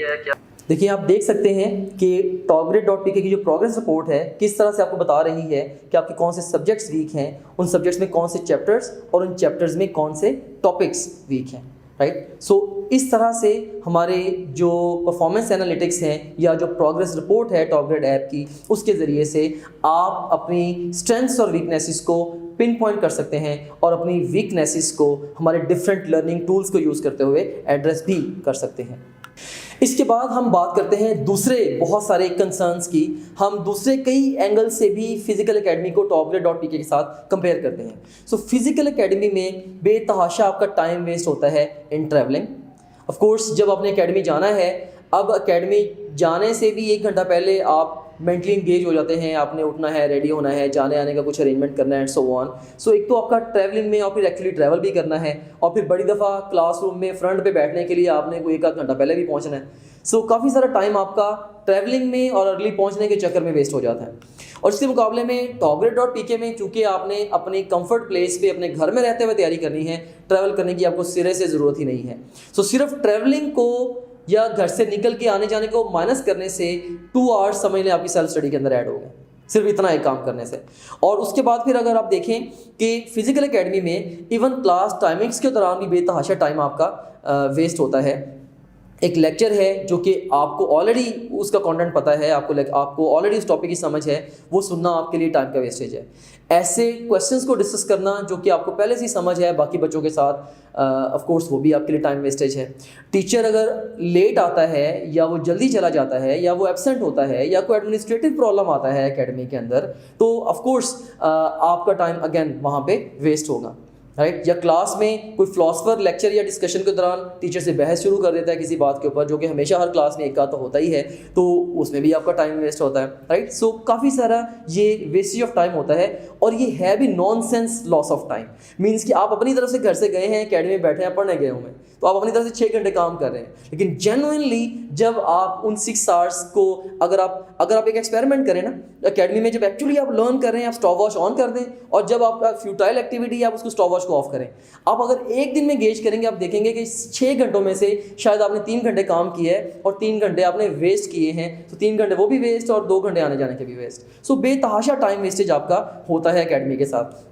देखिए, आप देख सकते हैं कि topgrade.pk की जो प्रोग्रेस रिपोर्ट है किस तरह से आपको बता रही है कि आपके कौन से सब्जेक्ट्स वीक हैं, उन सब्जेक्ट्स में कौन से चैप्टर्स और उन चैप्टर्स में कौन से टॉपिक्स वीक हैं, राइट। सो इस तरह से हमारे जो परफॉर्मेंस एनालिटिक्स हैं या जो प्रोग्रेस रिपोर्ट है टॉपग्रेड ऐप की, उसके ज़रिए से आप अपनी स्ट्रेंथ्स और वीकनेसेस को पिन पॉइंट कर सकते हैं और अपनी वीकनेसेस को हमारे डिफरेंट लर्निंग टूल्स को यूज़ करते हुए एड्रेस भी कर सकते हैं। इसके बाद हम बात करते हैं दूसरे बहुत सारे कंसर्न्स की। हम दूसरे कई एंगल से भी फिजिकल एकेडमी को topgrade.pk के साथ कंपेयर करते हैं। सो फिजिकल एकेडमी में बेतहाशा आपका टाइम वेस्ट होता है इन ट्रैवलिंग। ऑफ कोर्स जब आपने एकेडमी जाना है, अब एकेडमी जाने से भी 1 घंटा पहले आप मेंटली इंगेज हो जाते हैं, आपने उठना है, रेडी होना है, जाने आने का कुछ अरेंजमेंट करना है एंड सो ऑन। सो एक तो आपका ट्रैवलिंग में और फिर एक्चुअली ट्रैवल भी करना है, और फिर बड़ी दफ़ा क्लासरूम में फ्रंट पे बैठने के लिए आपने कोई 1 घंटा पहले भी पहुंचना है। सो काफ़ी सारा टाइम आपका ट्रैवलिंग में और अर्ली पहुंचने के चक्कर में वेस्ट हो जाता है। और इसके मुकाबले में topgrade.pk में चूँकि आपने अपने कंफर्ट प्लेस पे अपने घर में रहते हुए तैयारी करनी है, ट्रैवल करने की आपको सिरे से ज़रूरत ही नहीं है। सो सिर्फ ट्रैवलिंग को या घर से निकल के आने जाने को माइनस करने से 2 आवर्स समझ लें आपकी सेल्फ स्टडी के अंदर ऐड हो गए, सिर्फ इतना एक काम करने से। और उसके बाद फिर अगर आप देखें कि फिजिकल एकेडमी में इवन क्लास टाइमिंग्स के दौरान भी बेतहाशा टाइम आपका वेस्ट होता है। एक लेक्चर है जो कि आपको ऑलरेडी उसका कंटेंट पता है, आपको ऑलरेडी उस टॉपिक की समझ है, वो सुनना आपके लिए टाइम का वेस्टेज है। ऐसे क्वेश्चंस को डिस्कस करना जो कि आपको पहले से ही समझ है बाकी बच्चों के साथ, ऑफ कोर्स वो भी आपके लिए टाइम वेस्टेज है। टीचर अगर लेट आता है या वो जल्दी चला जाता है या वो एब्सेंट होता है या कोई एडमिनिस्ट्रेटिव प्रॉब्लम आता है एकेडमी के अंदर, तो ऑफ कोर्स आपका टाइम अगेन वहाँ पे वेस्ट होगा, राइट। या क्लास में कोई फिलोसफर लेक्चर या डिस्कशन के दौरान टीचर से बहस शुरू कर देता है किसी बात के ऊपर, जो कि हमेशा हर क्लास में एक आध तो होता ही है, तो उसमें भी आपका टाइम वेस्ट होता है, राइट। सो काफ़ी सारा ये वेस्टेज ऑफ टाइम होता है, और ये है भी nonsense loss of time. Means कि आप अपनी तरफ से घर से गए हैं, एकेडमी में बैठे हैं, पढ़ने गए हुए, तो आप अपनी तरफ से 6 घंटे काम कर रहे हैं, लेकिन जेन्युइनली जब आप उन 6 आवर्स को अगर आप एक एक्सपेरिमेंट करें ना, एकेडमी में जब एक्चुअली आप लर्न कर रहे हैं, आप स्टॉप वॉच ऑन कर दें, और जब आपका फ्यूटाइल एक्टिविटी है आप उसको स्टॉप वॉच को ऑफ करें। आप अगर एक दिन में गेज करेंगे, आप देखेंगे कि 6 घंटों में से शायद आपने 3 घंटे काम किया है और 3 घंटे आपने वेस्ट किए हैं, तो 3 घंटे वो भी वेस्ट और 2 घंटे आने जाने के भी वेस्ट। सो बेतहाशा टाइम वेस्टेज आपका होता है एकेडमी के साथ।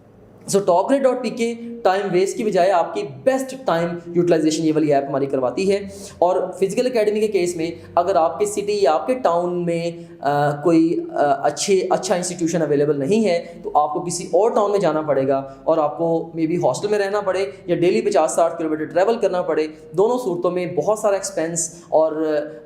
सो topgrade.pk टाइम वेस्ट की बजाय आपकी बेस्ट टाइम यूटिलाइजेशन ये वाली ऐप हमारी करवाती है। और फिजिकल एकेडमी के केस में अगर आपके सिटी या आपके टाउन में कोई अच्छा इंस्टीट्यूशन अवेलेबल नहीं है, तो आपको किसी और टाउन में जाना पड़ेगा और आपको मे बी हॉस्टल में रहना पड़े या डेली 50-60 किलोमीटर ट्रैवल करना पड़े। दोनों सूरतों में बहुत सारा एक्सपेंस और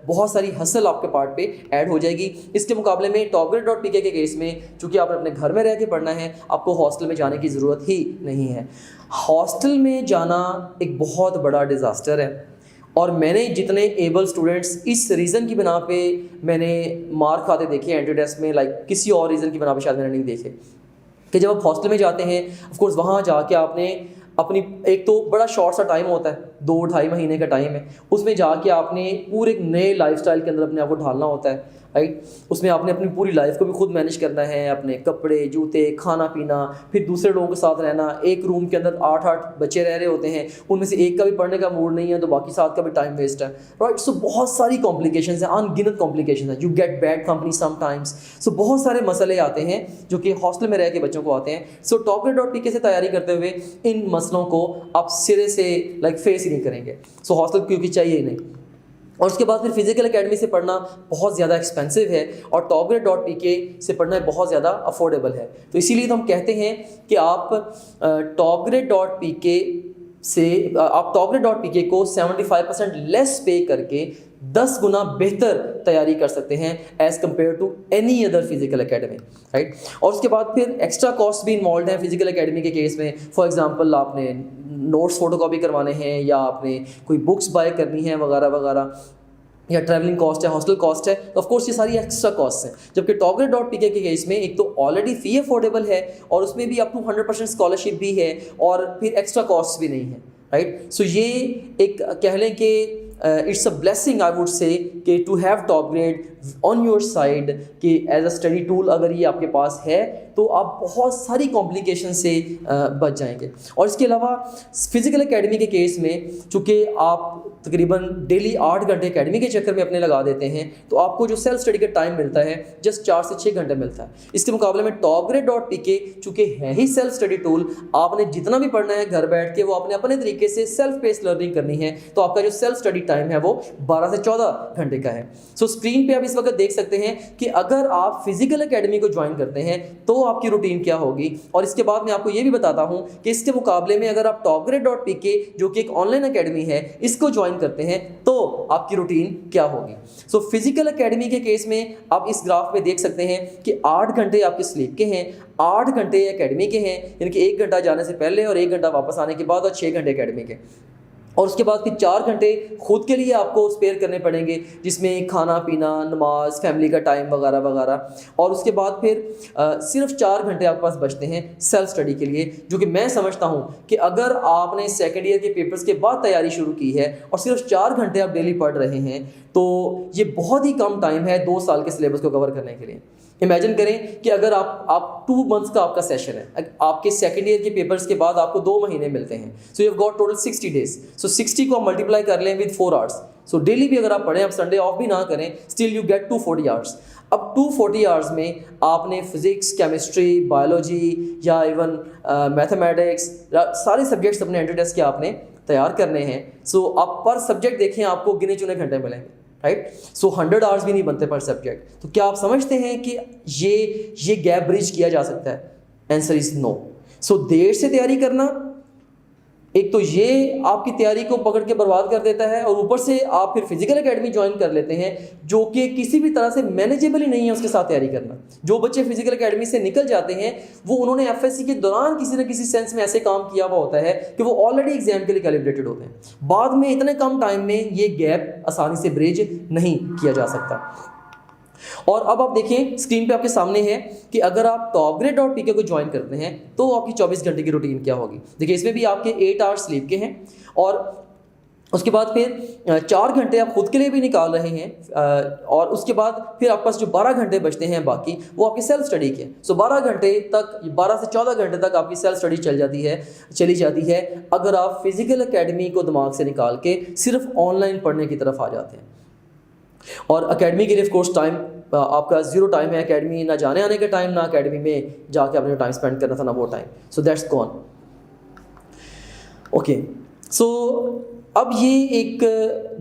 बहुत सारी हसल आपके पार्ट पे ऐड हो जाएगी। इसके मुकाबले में topgrade.pk के केस में चूँकि आपने अपने घर में रह के पढ़ना है, आपको हॉस्टल में जाने की ज़रूरत ही नहीं है। हॉस्टल में जाना एक बहुत बड़ा डिज़ास्टर है, और मैंने जितने एबल स्टूडेंट्स इस रीज़न की बिना पे मैंने मार खाते देखे एंट्री टेस्ट में, लाइक किसी और रीज़न की बिना पे शायद मैंने नहीं देखे, कि जब आप हॉस्टल में जाते हैं, ऑफ कोर्स वहाँ जाके आपने अपनी एक तो बड़ा शॉर्ट सा टाइम होता है, 2-2.5 महीने का टाइम है, उसमें जाके आपने पूरे एक नए लाइफस्टाइल के अंदर अपने आप को ढालना होता है। राइट। उसमें आपने अपनी पूरी लाइफ को भी खुद मैनेज करना है, अपने कपड़े, जूते, खाना पीना, फिर दूसरे लोगों के साथ रहना। एक रूम के अंदर 8-8 बच्चे रह रहे होते हैं, उनमें से एक का भी पढ़ने का मूड नहीं है तो बाकी 7 का भी टाइम वेस्ट है, राइट। सो बहुत सारी कॉम्प्लिकेशंस हैं, अनगिनत कॉम्प्लिकेशंस हैं। You get bad company sometimes. So बहुत सारे मसले आते हैं जो कि हॉस्टल में रह के बच्चों को आते हैं। सो topgrade.pk से तैयारी करते हुए इन मसलों को आप सिरे से फेस ही नहीं करेंगे। सो हॉस्टल क्योंकि चाहिए ही नहीं। और उसके बाद फिर फिजिकल एकेडमी से पढ़ना बहुत ज़्यादा एक्सपेंसिव है और topgrade.pk से पढ़ना बहुत ज़्यादा अफोर्डेबल है। तो इसीलिए तो हम कहते हैं कि आप topgrade.pk को 75% लेस पे करके 10 गुना बेहतर तैयारी कर सकते हैं as compared to any other physical academy, right. और उसके बाद फिर एक्स्ट्रा कॉस्ट भी इन्वॉल्व हैं फिजिकल एकेडमी के केस में। फॉर एग्जांपल आपने नोट्स फोटोकॉपी करवाने हैं या आपने कोई बुक्स बाय करनी है वगैरह वगैरह, या ट्रैवलिंग कॉस्ट है, हॉस्टल कॉस्ट है, तो ऑफकोर्स ये सारी एक्स्ट्रा कॉस्ट हैं। जबकि topgrade.pk के केस में एक तो ऑलरेडी फ़ी अफोर्डेबल है और उसमें भी अप टू 100% स्कॉलरशिप भी है और फिर एक्स्ट्रा कॉस्ट भी नहीं है, राइट। सो ये एक कह लें कि it's a blessing I would say कि to have topgrade on your side कि एज अ स्टडी टूल अगर ये आपके पास है तो आप बहुत सारी कॉम्प्लिकेशन से बच जाएंगे। और इसके अलावा फिजिकल एकेडमी के केस में चूँकि आप तकरीबन डेली 8 घंटे एकेडमी के चक्कर में अपने लगा देते हैं तो आपको जो सेल्फ स्टडी का टाइम मिलता है जस्ट 4 से 6 घंटे मिलता है। इसके मुकाबले में topgrade.pk चूँकि है ही सेल्फ स्टडी टूल, आपने जितना भी पढ़ना है घर बैठ के वो आपने अपने तरीके से सेल्फ पेस्ड लर्निंग करनी है, तो आपका जो सेल्फ स्टडी टाइम है वो 12 से 14 घंटे का है। सो स्क्रीन पे आप इस वक्त देख सकते हैं कि अगर आप फिजिकल एकेडमी को ज्वाइन करते हैं तो आपकी रूटीन क्या होगी। और इसके बाद मैं आपको ये भी बताता हूं कि इसके मुकाबले में अगर आप topgrade.pk जो कि एक ऑनलाइन एकेडमी है इसको ज्वाइन करते हैं तो आपकी रूटीन क्या होगी। सो फिजिकल एकेडमी के केस में आप इस ग्राफ में देख सकते हैं कि 8 घंटे आपके स्लीप के हैं, 8 घंटे एकेडमी के हैं, यानी कि 1 घंटा जाने से पहले और 1 घंटा वापस आने के बाद, और 6 घंटे एकेडमी के। और उसके बाद फिर 4 घंटे खुद के लिए आपको स्पेयर करने पड़ेंगे जिसमें खाना पीना, नमाज, फैमिली का टाइम वगैरह वगैरह। और उसके बाद फिर सिर्फ 4 घंटे आपके पास बचते हैं सेल्फ स्टडी के लिए, जो कि मैं समझता हूं कि अगर आपने सेकेंड ईयर के पेपर्स के बाद तैयारी शुरू की है और सिर्फ 4 घंटे आप डेली पढ़ रहे हैं तो ये बहुत ही कम टाइम है 2 साल के सिलेबस को कवर करने के लिए। इमेजिन करें कि अगर आप 2 मंथ्स का आपका सेशन है, आपके सेकेंड ईयर के पेपर्स के बाद आपको 2 महीने मिलते हैं, so you have got total 60 days. So 60 को आप मल्टीप्लाई कर लें विद 4 आवर्स। सो डेली भी अगर आप पढ़ें, आप संडे ऑफ भी ना करें, स्टिल यू गेट 240 आवर्स। अब 240 आवर्स में आपने फिजिक्स, केमिस्ट्री, बायोलॉजी या इवन मैथमेटिक्स सारे सब्जेक्ट्स अपने एंट्री टेस्ट के आपने तैयार करने हैं। सो आप पर सब्जेक्ट देखें आपको गिने चुने घंटे मिलेंगे, राइट। सो 100 आवर्स भी नहीं बनते पर सब्जेक्ट। तो क्या आप समझते हैं कि ये गैप ब्रिज किया जा सकता है? Answer is no. सो देर से तैयारी करना एक तो ये आपकी तैयारी को पकड़ के बर्बाद कर देता है और ऊपर से आप फिर फिजिकल एकेडमी ज्वाइन कर लेते हैं जो कि किसी भी तरह से मैनेजेबल ही नहीं है उसके साथ तैयारी करना। जो बच्चे फिजिकल एकेडमी से निकल जाते हैं वो उन्होंने एफएससी के दौरान किसी न किसी सेंस में ऐसे काम किया हुआ होता है कि वो ऑलरेडी एग्जाम के लिए कैलिब्रेटेड होते हैं। बाद में इतने कम टाइम में ये गैप आसानी से ब्रिज नहीं किया जा सकता। और अब आप देखें स्क्रीन पे आपके सामने है कि अगर आप topgrade.pk को ज्वाइन करते हैं तो आपकी 24 घंटे की रूटीन क्या होगी। देखिए इसमें भी आपके 8 आवर्स स्लीप के हैं और उसके बाद फिर 4 घंटे आप खुद के लिए भी निकाल रहे हैं और उसके बाद फिर आपके पास जो 12 घंटे बचते हैं बाकी वो आपके सेल्फ स्टडी के। सो 12 घंटे तक, 12 से 14 घंटे तक आपकी सेल्फ स्टडी चली जाती है अगर आप फिजिकल एकेडमी को दिमाग से निकाल के सिर्फ ऑनलाइन पढ़ने की तरफ आ जाते हैं। और एकेडमी के लिए ऑफ कोर्स टाइम आपका 0 टाइम है, एकेडमी ना जाने आने का टाइम, ना एकेडमी में जाके आपने टाइम स्पेंड करना था ना वो time. So that's gone. Okay, so अब ये एक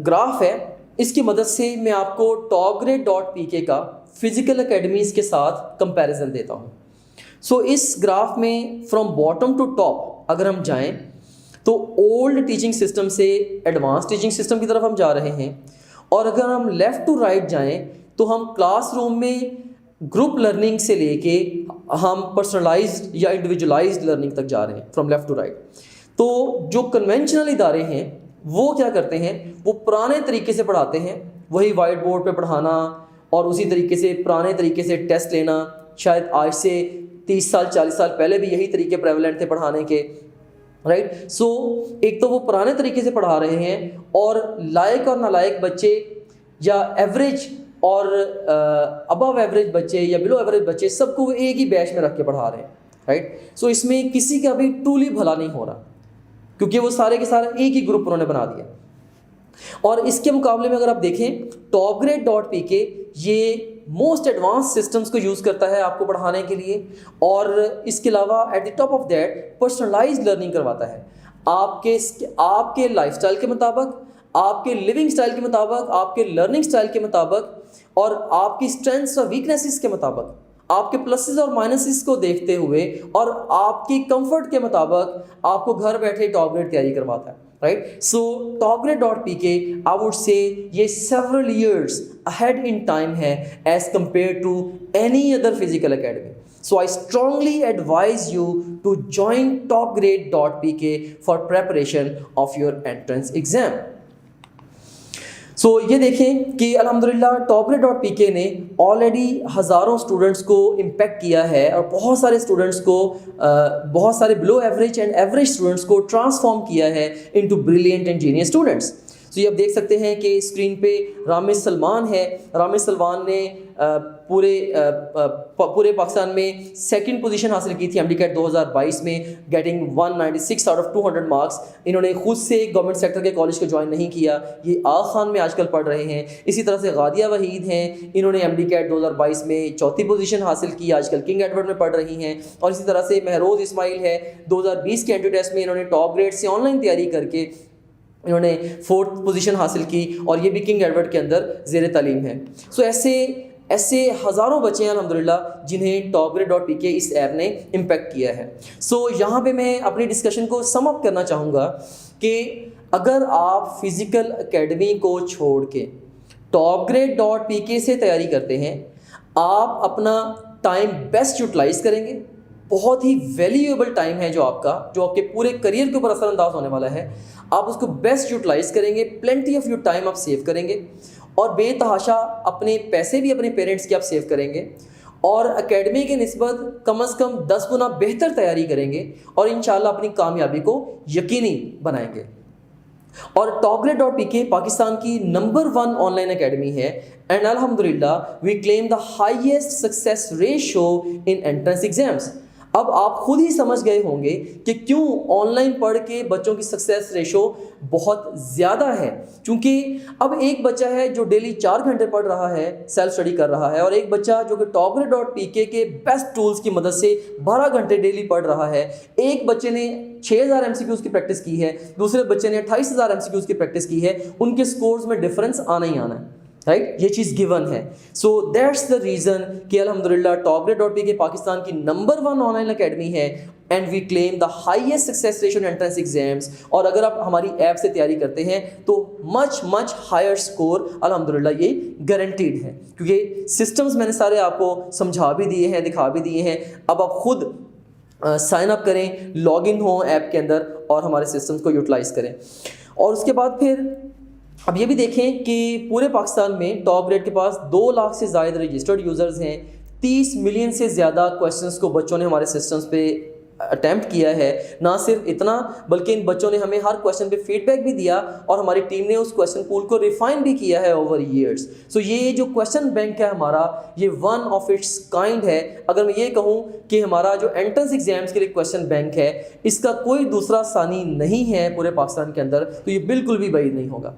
ग्राफ है, इसकी मदद से मैं आपको topgrade.pk का फिजिकल एकेडमीज़ के साथ कंपैरिजन देता हूँ। सो इस ग्राफ में फ्रॉम बॉटम टू टॉप अगर हम जाएं तो ओल्ड टीचिंग सिस्टम से एडवांस टीचिंग सिस्टम की तरफ हम जा रहे हैं, और अगर हम लेफ़्ट टू राइट जाएं तो हम क्लासरूम में ग्रुप लर्निंग से लेके हम पर्सनलाइज्ड या इंडिविजुअलाइज्ड लर्निंग तक जा रहे हैं फ्रॉम लेफ़्ट टू राइट। तो जो कन्वेंशनल इदारे हैं वो क्या करते हैं, वो पुराने तरीके से पढ़ाते हैं, वही वाइट बोर्ड पे पढ़ाना और उसी तरीके से पुराने तरीके से टेस्ट लेना। शायद आज से 30 साल 40 साल पहले भी यही तरीके प्रेवलेंट थे पढ़ाने के, राइट। सो एक तो वो पुराने तरीके से पढ़ा रहे हैं और लायक और नालायक बच्चे या एवरेज और अबव एवरेज बच्चे या बिलो एवरेज बच्चे सबको वो एक ही बैच में रख के पढ़ा रहे हैं, राइट। सो इसमें किसी का भी ट्रूली भला नहीं हो रहा, क्योंकि वो सारे के सारे एक ही ग्रुप उन्होंने बना दिया। और इसके मुकाबले में अगर आप देखें, topgrade.pk ये मोस्ट एडवांस सिस्टम्स को यूज़ करता है आपको पढ़ाने के लिए, और इसके अलावा at the top of that personalised learning करवाता है आपके लाइफस्टाइल के मुताबिक, आपके लिविंग स्टाइल के मुताबिक, आपके लर्निंग स्टाइल के मुताबिक, और आपकी स्ट्रेंथ्स और वीकनेसेस के मुताबिक, आपके प्लसेस और माइनसेस को देखते हुए और आपकी कंफर्ट के मुताबिक आपको घर बैठे टॉप ग्रेड तैयारी करवाता है, right. So topgrade.pk I would से ये several years ahead in time है as compared to any other physical academy. So I strongly advise you to join topgrade.pk for preparation of your entrance exam. सो ये देखें कि अल्हम्दुलिल्लाह topgrade.pk ने already हज़ारों students को इम्पैक्ट किया है और बहुत सारे स्टूडेंट्स को बहुत सारे below average and average students को ट्रांसफॉर्म किया है into brilliant and genius students. तो ये आप देख सकते हैं कि स्क्रीन पे रामिज सलमान है। रामिज सलमान ने पूरे पाकिस्तान में सेकंड पोजीशन हासिल की थी MD-CAT 2022 में, गेटिंग 196 आउट ऑफ 200 मार्क्स। इन्होंने खुद से गवर्नमेंट सेक्टर के कॉलेज को ज्वाइन नहीं किया, ये आगा खान में आजकल पढ़ रहे हैं। इसी तरह से गादिया वहीद हैं, इन्होंने MD-CAT 2022 में चौथी पोजीशन हासिल की, आजकल किंग एडवर्ड में पढ़ रही हैं। और इसी तरह से महरोज इस्माइल है, 2020 के एंट्री टेस्ट में इन्होंने टॉप ग्रेड से ऑनलाइन तैयारी करके इन्होंने 4th पोजीशन हासिल की और ये भी किंग एडवर्ड के अंदर ज़ेर तालीम है। सो ऐसे हज़ारों बच्चे हैं अल्हम्दुलिल्लाह जिन्हें topgrade.pk इस ऐप ने इम्पैक्ट किया है। सो यहाँ पे मैं अपनी डिस्कशन को सम अप करना चाहूँगा कि अगर आप फिज़िकल एकेडमी को छोड़ के topgrade.pk से तैयारी करते हैं, आप अपना टाइम बेस्ट यूटिलाइज़ करेंगे। बहुत ही वैल्यूएबल टाइम है जो आपके पूरे करियर के ऊपर असरअंदाज होने वाला है। आप उसको बेस्ट यूटिलाइज़ करेंगे, प्लेंटी ऑफ योर टाइम आप सेव करेंगे और बेतहाशा अपने पैसे भी अपने पेरेंट्स के आप सेव करेंगे और एकेडमी के निस्बत कम से कम 10 गुना बेहतर तैयारी करेंगे और इंशाल्लाह अपनी कामयाबी को यकीनी बनाएंगे। और topgrade.pk पाकिस्तान की नंबर 1 ऑनलाइन एकेडमी है एंड अल्हम्दुलिल्लाह we claim the highest success ratio in entrance exams. अब आप खुद ही समझ गए होंगे कि क्यों ऑनलाइन पढ़ के बच्चों की सक्सेस रेशो बहुत ज़्यादा है, क्योंकि अब एक बच्चा है जो डेली 4 घंटे पढ़ रहा है, सेल्फ स्टडी कर रहा है, और एक बच्चा जो कि topgrade.pk के बेस्ट टूल्स की मदद से 12 घंटे डेली पढ़ रहा है। एक बच्चे ने 6000 MCQs की प्रैक्टिस की है, दूसरे बच्चे ने 28000 MCQs की प्रैक्टिस की है। उनके स्कोर्स में डिफरेंस आना ही आना है, राइट। ये चीज़ गिवन है। सो दैट्स द रीज़न कि अल्हम्दुलिल्लाह topgrade.pk पाकिस्तान की नंबर 1 ऑनलाइन एकेडमी है and we claim the highest success ratio in entrance exams. और अगर आप हमारी ऐप से तैयारी करते हैं तो मच हायर स्कोर अल्हम्दुलिल्लाह ये गारंटीड है, क्योंकि सिस्टम्स मैंने सारे आपको समझा भी दिए हैं, दिखा भी दिए हैं। अब आप खुद साइन अप करें, लॉग इन हो ऐप के अंदर और हमारे सिस्टम्स को यूटिलाइज़ करें। और उसके बाद फिर अब ये भी देखें कि पूरे पाकिस्तान में टॉप ग्रेड के पास 2 लाख से ज़ायद रजिस्टर्ड यूज़र्स हैं। 30 मिलियन से ज़्यादा क्वेश्चंस को बच्चों ने हमारे सिस्टम्स पे अटैम्प्ट किया है। ना सिर्फ इतना बल्कि इन बच्चों ने हमें हर क्वेश्चन पे फीडबैक भी दिया और हमारी टीम ने उस क्वेश्चन पूल को रिफाइन भी किया है ओवर ईयर्स। सो ये जो क्वेश्चन बैंक है हमारा, ये वन ऑफ इट्स काइंड है। अगर मैं ये कहूँ कि हमारा जो एंट्रेंस एग्जाम्स के लिए क्वेश्चन बैंक है, इसका कोई दूसरा सानी नहीं है पूरे पाकिस्तान के अंदर, तो ये बिल्कुल भी बैद नहीं होगा।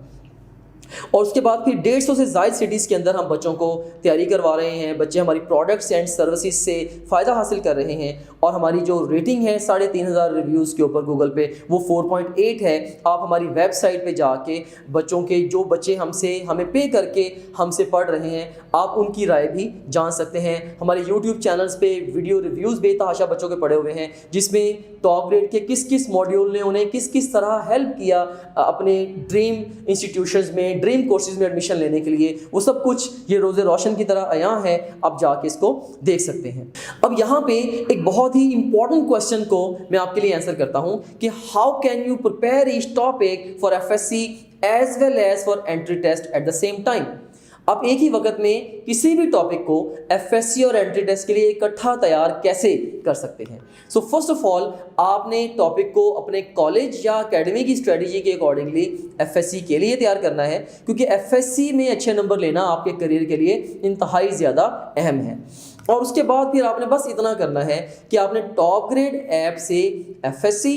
और उसके बाद फिर 150 से ज़ायद सिटीज़ के अंदर हम बच्चों को तैयारी करवा रहे हैं। बच्चे हमारी प्रोडक्ट्स एंड सर्विसेज से फ़ायदा हासिल कर रहे हैं और हमारी जो रेटिंग है 3500 रिव्यूज़ के ऊपर गूगल पे, वो 4.8 है। आप हमारी वेबसाइट पे जाके बच्चों के जो बच्चे हमें पे करके हमसे पढ़ रहे हैं, आप उनकी राय भी जान सकते हैं। हमारे यूट्यूब चैनल्स पे वीडियो रिव्यूज़ बेतहाशा बच्चों के पड़े हुए हैं, जिसमें टॉप ग्रेड के किस किस मॉड्यूल ने उन्हें किस किस तरह हेल्प किया अपने ड्रीम इंस्टीट्यूशंस में, ड्रीम कोर्सेज में एडमिशन लेने के लिए। वो सब कुछ ये रोज़े रोशन की तरह आया है, आप जाके इसको देख सकते हैं। अब यहाँ पे एक बहुत ही इंपॉर्टेंट क्वेश्चन को मैं आपके लिए आंसर करता हूँ कि how can you prepare each topic for FSC as well as for entry test at the same time. आप एक ही वक्त में किसी भी टॉपिक को एफएससी और एंट्री टेस्ट के लिए इकट्ठा तैयार कैसे कर सकते हैं। सो फर्स्ट ऑफ ऑल आपने टॉपिक को अपने कॉलेज या एकेडमी की स्ट्रेटजी के अकॉर्डिंगली एफएससी के लिए तैयार करना है, क्योंकि एफएससी में अच्छे नंबर लेना आपके करियर के लिए इंतहाई ज़्यादा अहम है। और उसके बाद फिर आपने बस इतना करना है कि आपने टॉप ग्रेड ऐप से एफएससी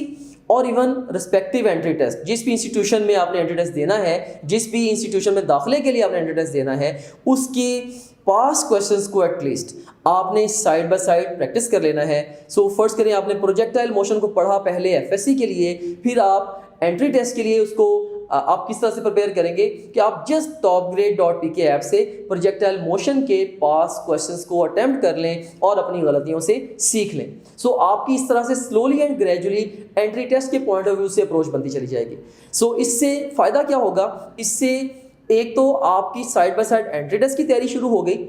और इवन रिस्पेक्टिव एंट्री टेस्ट, जिस भी इंस्टीट्यूशन में आपने एंट्री टेस्ट देना है, जिस भी इंस्टीट्यूशन में दाखिले के लिए आपने एंट्री टेस्ट देना है, उसके पास क्वेश्चंस को एटलीस्ट आपने साइड बाय साइड प्रैक्टिस कर लेना है। सो फर्स्ट करें, आपने प्रोजेक्टाइल मोशन को पढ़ा पहले एफएससी के लिए, फिर आप एंट्री टेस्ट के लिए उसको आप किस तरह से प्रिपेयर करेंगे कि आप जस्ट topgrade.pk ऐप से प्रोजेक्टाइल मोशन के पास क्वेश्चंस को अटेम्प्ट कर लें और अपनी गलतियों से सीख लें। सो आपकी इस तरह से slowly and gradually entry test के पॉइंट ऑफ व्यू से अप्रोच बनती चली जाएगी। सो इससे फ़ायदा क्या होगा, इससे एक तो आपकी side by side entry test की तैयारी शुरू हो गई,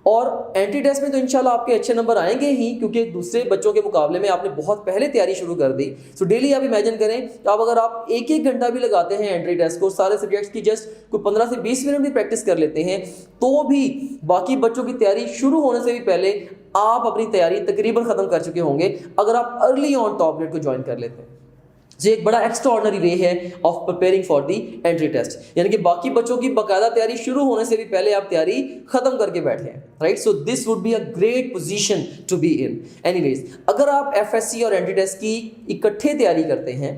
और एंट्री टेस्ट में तो इंशाल्लाह आपके अच्छे नंबर आएंगे ही, क्योंकि दूसरे बच्चों के मुकाबले में आपने बहुत पहले तैयारी शुरू कर दी। सो डेली आप इमेजिन करें कि आप अगर आप एक एक घंटा भी लगाते हैं एंट्री टेस्ट को, सारे सब्जेक्ट्स की जस्ट कोई 15 से 20 मिनट भी प्रैक्टिस कर लेते हैं, तो भी बाकी बच्चों की तैयारी शुरू होने से भी पहले आप अपनी तैयारी तकरीबन ख़त्म कर चुके होंगे अगर आप अर्ली ऑन टॉप ग्रेड को ज्वाइन कर लेते हैं। ये एक बड़ा एक्स्ट्राऑर्डिनरी वे है of preparing for the entry test, यानी कि बाकी बच्चों की बाकायदा तैयारी शुरू होने से भी पहले आप तैयारी खत्म करके बैठे हैं, right. So this would be a great position to be in. Anyways, अगर आप एफएससी और एंट्री टेस्ट की इकट्ठे तैयारी करते हैं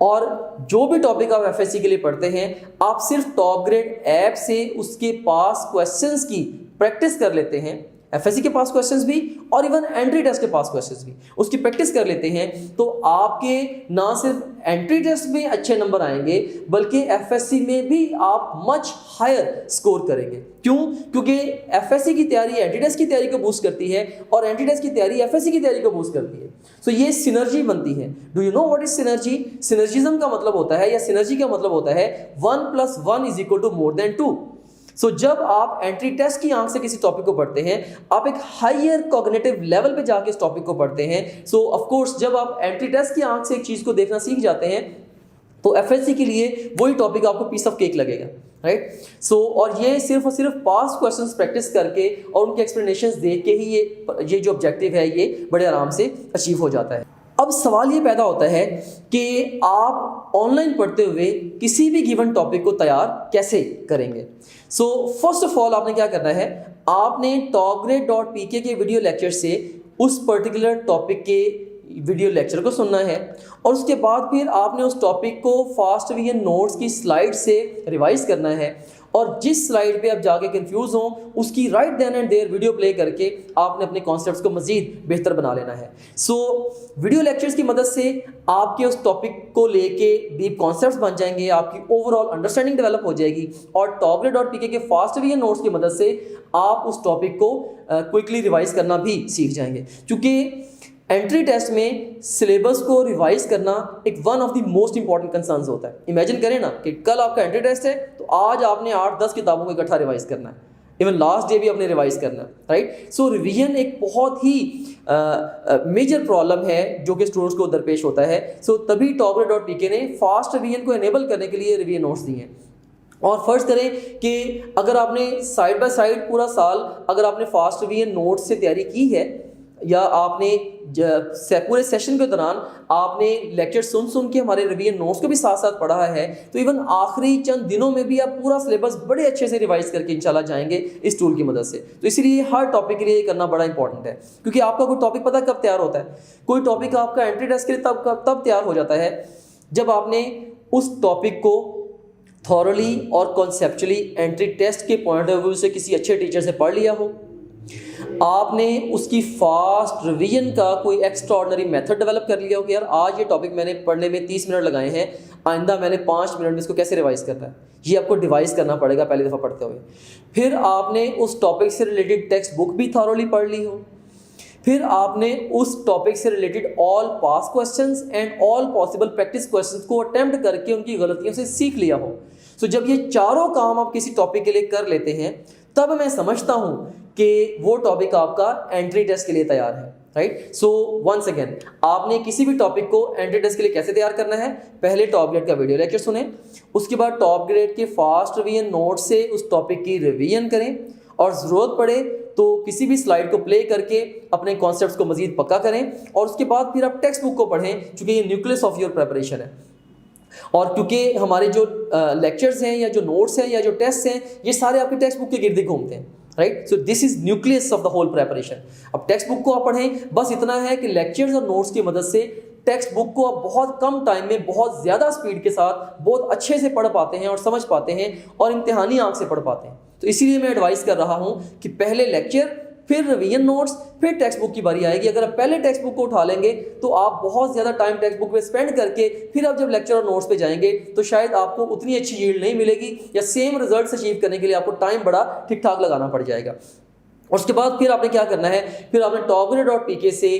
और जो भी टॉपिक आप एफएससी के लिए पढ़ते हैं, आप सिर्फ टॉप ग्रेड ऐप से उसके पास क्वेश्चंस की प्रैक्टिस कर लेते हैं, एफएससी के पास क्वेश्चंस भी और इवन एंट्री टेस्ट के पास क्वेश्चंस भी उसकी प्रैक्टिस कर लेते हैं, तो आपके ना सिर्फ एंट्री टेस्ट में अच्छे नंबर आएंगे बल्कि एफएससी में भी आप मच हायर स्कोर करेंगे। क्यों? क्योंकि एफएससी की तैयारी एंट्री टेस्ट की तैयारी को बूस्ट करती है और एंट्री टेस्ट की तैयारी एफएससी की तैयारी को बूस्ट करती है। सो ये सिनर्जी बनती है। Do you know what is synergy? Synergism का मतलब होता है, या सिनर्जी का मतलब होता है 1 + 1 = more than 2। सो जब आप एंट्री टेस्ट की आंख से किसी टॉपिक को पढ़ते हैं, आप एक हायर कॉग्निटिव लेवल पे जाके इस टॉपिक को पढ़ते हैं। सो ऑफ कोर्स जब आप एंट्री टेस्ट की आंख से एक चीज़ को देखना सीख जाते हैं, तो एफएससी के लिए वही टॉपिक आपको पीस ऑफ केक लगेगा, राइट। सो और ये सिर्फ और सिर्फ पास क्वेश्चंस प्रैक्टिस करके और उनके एक्सप्लेनेशंस देख के ही ये जो ऑब्जेक्टिव है ये बड़े आराम से अचीव हो जाता है। अब सवाल ये पैदा होता है कि आप ऑनलाइन पढ़ते हुए किसी भी गिवन टॉपिक को तैयार कैसे करेंगे। सो फर्स्ट ऑफ ऑल आपने क्या करना है, आपने topgrade.pk के वीडियो लेक्चर से उस पर्टिकुलर टॉपिक के वीडियो लेक्चर को सुनना है, और उसके बाद फिर आपने उस टॉपिक को फास्ट वीएन नोट्स की स्लाइड से रिवाइज करना है, और जिस स्लाइड पे आप जाके कंफ्यूज हों उसकी right then and there video play करके आपने अपने कॉन्सेप्ट्स को मज़ीद बेहतर बना लेना है। सो वीडियो लेक्चर्स की मदद से आपके उस टॉपिक को लेके डीप कॉन्सेप्ट्स बन जाएंगे, आपकी ओवरऑल अंडरस्टैंडिंग डेवलप हो जाएगी, और topgrade.pk के फास्ट वीएन नोट्स की मदद से आप उस टॉपिक को क्विकली रिवाइज करना भी सीख जाएंगे। क्योंकि एंट्री टेस्ट में सिलेबस को रिवाइज करना एक one of the most important concerns होता है। इमेजिन करें ना कि कल आपका एंट्री टेस्ट है, तो आज आपने 8-10 किताबों को इकट्ठा रिवाइज करना है, इवन लास्ट डे भी आपने रिवाइज करना है, राइट। सो रिवीजन एक बहुत ही मेजर प्रॉब्लम है जो कि स्टूडेंट्स को दरपेश होता है। सो तभी topgrade.pk ने फास्ट रिवीजन को एनेबल करने के लिए रिवीजन नोट्स दिए हैं। और फर्ज करें कि अगर आपने साइड बाय साइड पूरा साल अगर आपने फास्ट रिवीजन नोट्स से तैयारी की है, या आपने पूरे सेशन के दौरान आपने लेक्चर सुन के हमारे रिवीजन नोट्स को भी साथ साथ पढ़ा है, तो इवन आखिरी चंद दिनों में भी आप पूरा सिलेबस बड़े अच्छे से रिवाइज करके इंशाल्लाह जाएंगे इस टूल की मदद से। तो इसीलिए हर टॉपिक के लिए ये करना बड़ा इंपॉर्टेंट है, क्योंकि आपका कोई टॉपिक पता कब तैयार होता है, कोई टॉपिक आपका एंट्री टेस्ट के लिए तब तैयार हो जाता है जब आपने उस टॉपिक को थॉरली और कॉन्सेप्चुअली एंट्री टेस्ट के पॉइंट ऑफ व्यू से किसी अच्छे टीचर से पढ़ लिया हो, आपने उसकी फास्ट रिवीजन का कोई एक्स्ट्राऑर्डिनरी मेथड डेवलप कर लिया हो कि यार आज ये टॉपिक मैंने पढ़ने में 30 मिनट लगाए हैं, आइंदा मैंने 5 मिनट में इसको कैसे रिवाइज करना है, ये आपको डिवाइस करना पड़ेगा पहली दफ़ा पढ़ते हुए। फिर आपने उस टॉपिक से रिलेटेड टेक्स्ट बुक भी थॉरली पढ़ ली हो, फिर आपने उस टॉपिक से related all pass questions and all possible practice questions को अटेम्प्ट करके उनकी गलतियों से सीख लिया हो। सो जब ये चारों काम आप किसी टॉपिक के लिए कर लेते हैं, तब मैं समझता हूँ कि वो टॉपिक आपका एंट्री टेस्ट के लिए तैयार है, राइट। सो वंस अगेन, आपने किसी भी टॉपिक को एंट्री टेस्ट के लिए कैसे तैयार करना है, पहले टॉप ग्रेड का वीडियो लेक्चर सुने, उसके बाद टॉप ग्रेड के फास्ट रिवीजन नोट से उस टॉपिक की रिवीजन करें, और ज़रूरत पड़े तो किसी भी स्लाइड को प्ले करके अपने कॉन्सेप्ट्स को मजीद पक्का करें, और उसके बाद फिर आप टेक्स्ट बुक को पढ़ें, क्योंकि ये न्यूक्लियस ऑफ योर प्रिपरेशन है। और क्योंकि हमारे जो लेक्चर्स हैं या जो नोट्स हैं या जो टेस्ट हैं, ये सारे आपके टेक्स्ट बुक के गिर्द घूमते हैं, right. So this is nucleus of the whole preparation. अब टेक्स्ट बुक को आप पढ़ें, बस इतना है कि लेक्चर्स और नोट्स की मदद से टेक्स्ट बुक को आप बहुत कम टाइम में बहुत ज़्यादा स्पीड के साथ बहुत अच्छे से पढ़ पाते हैं और समझ पाते हैं और इम्तिहानी आंख से पढ़ पाते हैं। तो इसीलिए मैं एडवाइस कर रहा हूँ कि पहले लेक्चर, फिर रिवीजन नोट्स, फिर टेक्स्ट बुक की बारी आएगी। अगर आप पहले टेक्स्ट बुक को उठा लेंगे तो आप बहुत ज़्यादा टाइम टेक्स्ट बुक पे स्पेंड करके फिर आप जब लेक्चर और नोट्स पे जाएंगे तो शायद आपको उतनी अच्छी यील्ड नहीं मिलेगी, या सेम रिजल्ट्स अचीव करने के लिए आपको टाइम बड़ा ठीक ठाक लगाना पड़ जाएगा। और उसके बाद फिर आपने क्या करना है, फिर आपने topgrade.pk से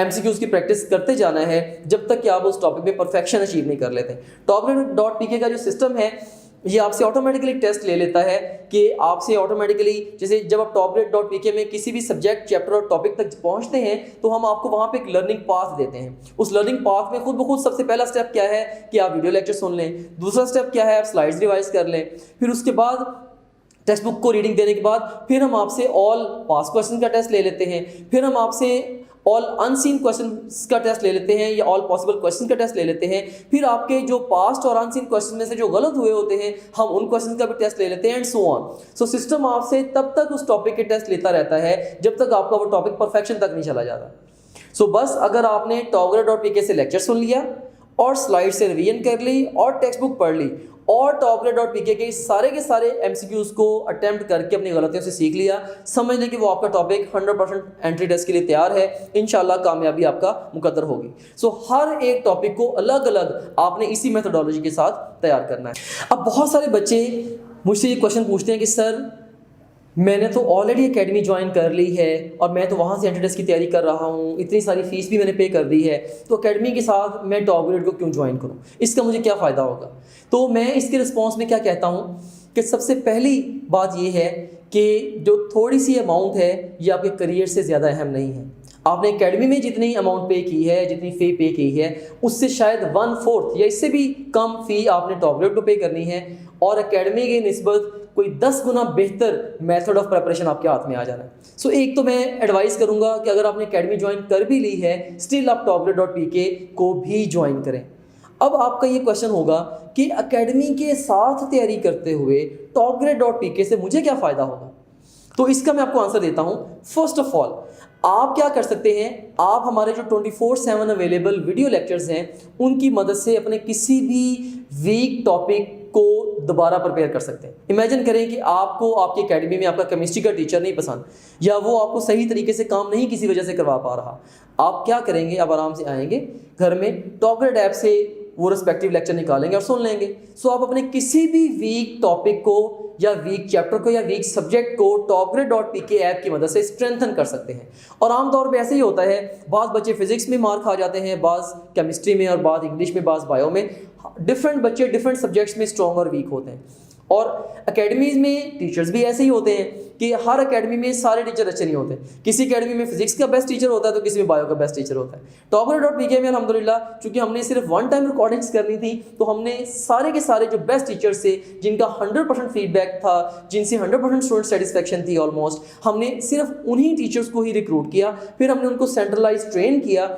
MCQs की प्रैक्टिस करते जाना है जब तक कि आप उस टॉपिक में परफेक्शन अचीव नहीं कर लेते। topgrade.pk का जो सिस्टम है ये आपसे ऑटोमेटिकली टेस्ट ले लेता है कि आपसे ऑटोमेटिकली, जैसे जब आप topgrade.pk में किसी भी सब्जेक्ट, चैप्टर और टॉपिक तक पहुंचते हैं तो हम आपको वहां पे एक लर्निंग पाथ देते हैं। उस लर्निंग पाथ में खुद ब खुद सबसे पहला स्टेप क्या है कि आप वीडियो लेक्चर सुन लें, दूसरा स्टेप क्या है आप स्लाइड्स रिवाइज कर लें, फिर उसके बाद टेक्स्ट बुक को रीडिंग देने के बाद फिर हम आपसे ऑल पास क्वेश्चन का टेस्ट ले लेते हैं, फिर हम आपसे ऑल अनसीन क्वेश्चन का टेस्ट ले लेते हैं या ऑल पॉसिबल क्वेश्चन का टेस्ट ले लेते हैं, फिर आपके जो पास्ट और अनसीन क्वेश्चन में से जो गलत हुए होते हैं हम उन क्वेश्चन का भी टेस्ट ले लेते हैं, and so on. So system आपसे तब तक उस टॉपिक के टेस्ट लेता रहता है जब तक आपका वो टॉपिक परफेक्शन तक नहीं चला जाता। सो बस अगर आपने topgrade.pk से लेक्चर सुन लिया और स्लाइड से रिवीजन कर ली और टेक्स्ट बुक पढ़ ली और topgrade.pk के सारे MCQs को अटेम्प्ट करके अपनी गलतियों से सीख लिया, समझ लें कि वो आपका टॉपिक 100% एंट्री टेस्ट के लिए तैयार है, इंशाल्लाह कामयाबी आपका मुकद्दर होगी। सो हर एक टॉपिक को अलग अलग आपने इसी मेथोडोलॉजी के साथ तैयार करना है। अब बहुत सारे बच्चे मुझसे ये क्वेश्चन पूछते हैं कि सर मैंने तो ऑलरेडी एकेडमी ज्वाइन कर ली है और मैं तो वहाँ से एंट्री टेस्ट की तैयारी कर रहा हूँ, इतनी सारी फीस भी मैंने पे कर दी है, तो एकेडमी के साथ मैं topgrade को क्यों ज्वाइन करूँ, इसका मुझे क्या फ़ायदा होगा। तो मैं इसके रिस्पॉन्स में क्या कहता हूँ कि सबसे पहली बात ये है कि जो थोड़ी सी अमाउंट है ये आपके करियर से ज़्यादा अहम नहीं है। आपने एकेडमी में जितनी अमाउंट पे की है, जितनी फ़ी पे की है, उससे शायद 1/4 या इससे भी कम फ़ी आपने topgrade को पे करनी है, और एकेडमी की निस्बत कोई 10 गुना बेहतर मेथड ऑफ प्रिपरेशन आपके हाथ में आ जाना है। सो एक तो मैं एडवाइस करूंगा कि अगर आपने एकेडमी ज्वाइन कर भी ली है, स्टिल आप topgrade.pk को भी ज्वाइन करें। अब आपका ये क्वेश्चन होगा कि एकेडमी के साथ तैयारी करते हुए topgrade.pk से मुझे क्या फ़ायदा होगा, तो इसका मैं आपको आंसर देता हूँ। फर्स्ट ऑफ ऑल आप क्या कर सकते हैं, आप हमारे जो 24/7 अवेलेबल वीडियो लेक्चर्स हैं उनकी मदद से अपने किसी भी वीक टॉपिक को दोबारा प्रिपेयर कर सकते हैं। इमेजिन करें कि आपको आपकी एकेडमी में आपका केमिस्ट्री का टीचर नहीं पसंद, या वो आपको सही तरीके से काम नहीं किसी वजह से करवा पा रहा, आप क्या करेंगे, आप आराम से आएंगे घर में topgrade ऐप से वो रिस्पेक्टिव लेक्चर निकालेंगे और सुन लेंगे। सो आप अपने किसी भी वीक टॉपिक को या वीक चैप्टर को या वीक सब्जेक्ट को topgrade.pk ऐप की मदद से स्ट्रेंथन कर सकते हैं। और आमतौर पे ऐसे ही होता है, बाज़ बच्चे फिजिक्स में मार खा जाते हैं, बाज़ केमिस्ट्री में और बाज़ इंग्लिश में, बाज़ बायो में। डिफरेंट बच्चे डिफरेंट सब्जेक्ट्स में स्ट्रॉन्ग और वीक होते हैं। और एकेडमीज़ में टीचर्स भी ऐसे ही होते हैं कि हर एकेडमी में सारे टीचर अच्छे नहीं होते। किसी एकेडमी में फिजिक्स का बेस्ट टीचर होता है तो किसी में बायो का बेस्ट टीचर होता है। topgrade.pk में अल्हम्दुलिल्लाह चूँकि हमने सिर्फ 1 टाइम रिकॉर्डिंग्स करनी थी तो हमने सारे के सारे जो बेस्ट टीचर्स थे, जिनका 100% फीडबैक था, जिनसे 100% स्टूडेंट सेटिस्फेक्शन थी ऑलमोस्ट, हमने सिर्फ उन्हीं टीचर्स को ही रिक्रूट किया। फिर हमने उनको सेंट्रलाइज ट्रेन किया,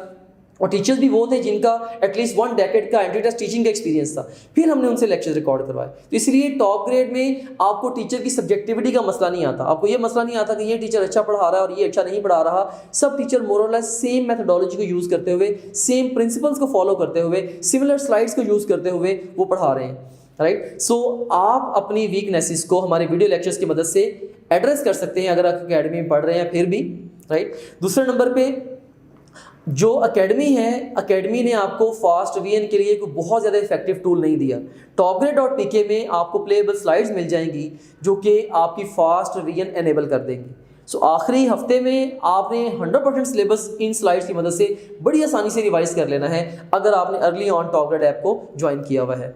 और टीचर्स भी वो थे जिनका एटलीस्ट 1 डेकेड का एंट्री टेस्ट टीचिंग का एक्सपीरियंस था। फिर हमने उनसे लेक्चर रिकॉर्ड करवाए। तो इसलिए topgrade में आपको टीचर की सब्जेक्टिविटी का मसला नहीं आता। आपको ये मसला नहीं आता कि ये टीचर अच्छा पढ़ा रहा है और ये अच्छा नहीं पढ़ा रहा। सब टीचर मोर और लेस सेम मेथोडोलॉजी को यूज़ करते हुए, सेम प्रिंसिपल्स को फॉलो करते हुए, सिमिलर स्लाइड्स को यूज़ करते हुए वो पढ़ा रहे हैं, राइट। सो आप अपनी वीकनेसेस को हमारे वीडियो लेक्चर्स की मदद से एड्रेस कर सकते हैं अगर आप एकेडमी में पढ़ रहे हैं फिर भी, राइट। दूसरे नंबर पे जो एकेडमी है, एकेडमी ने आपको फास्ट रिवीजन के लिए कोई बहुत ज़्यादा इफेक्टिव टूल नहीं दिया। topgrade.pk में आपको प्लेएबल स्लाइड्स मिल जाएंगी जो कि आपकी फास्ट रिवीजन एनेबल कर देंगी। सो आखिरी हफ्ते में आपने 100% सिलेबस इन स्लाइड्स की मदद से बड़ी आसानी से रिवाइज कर लेना है अगर आपने अर्ली ऑन topgrade ऐप को ज्वाइन किया हुआ है।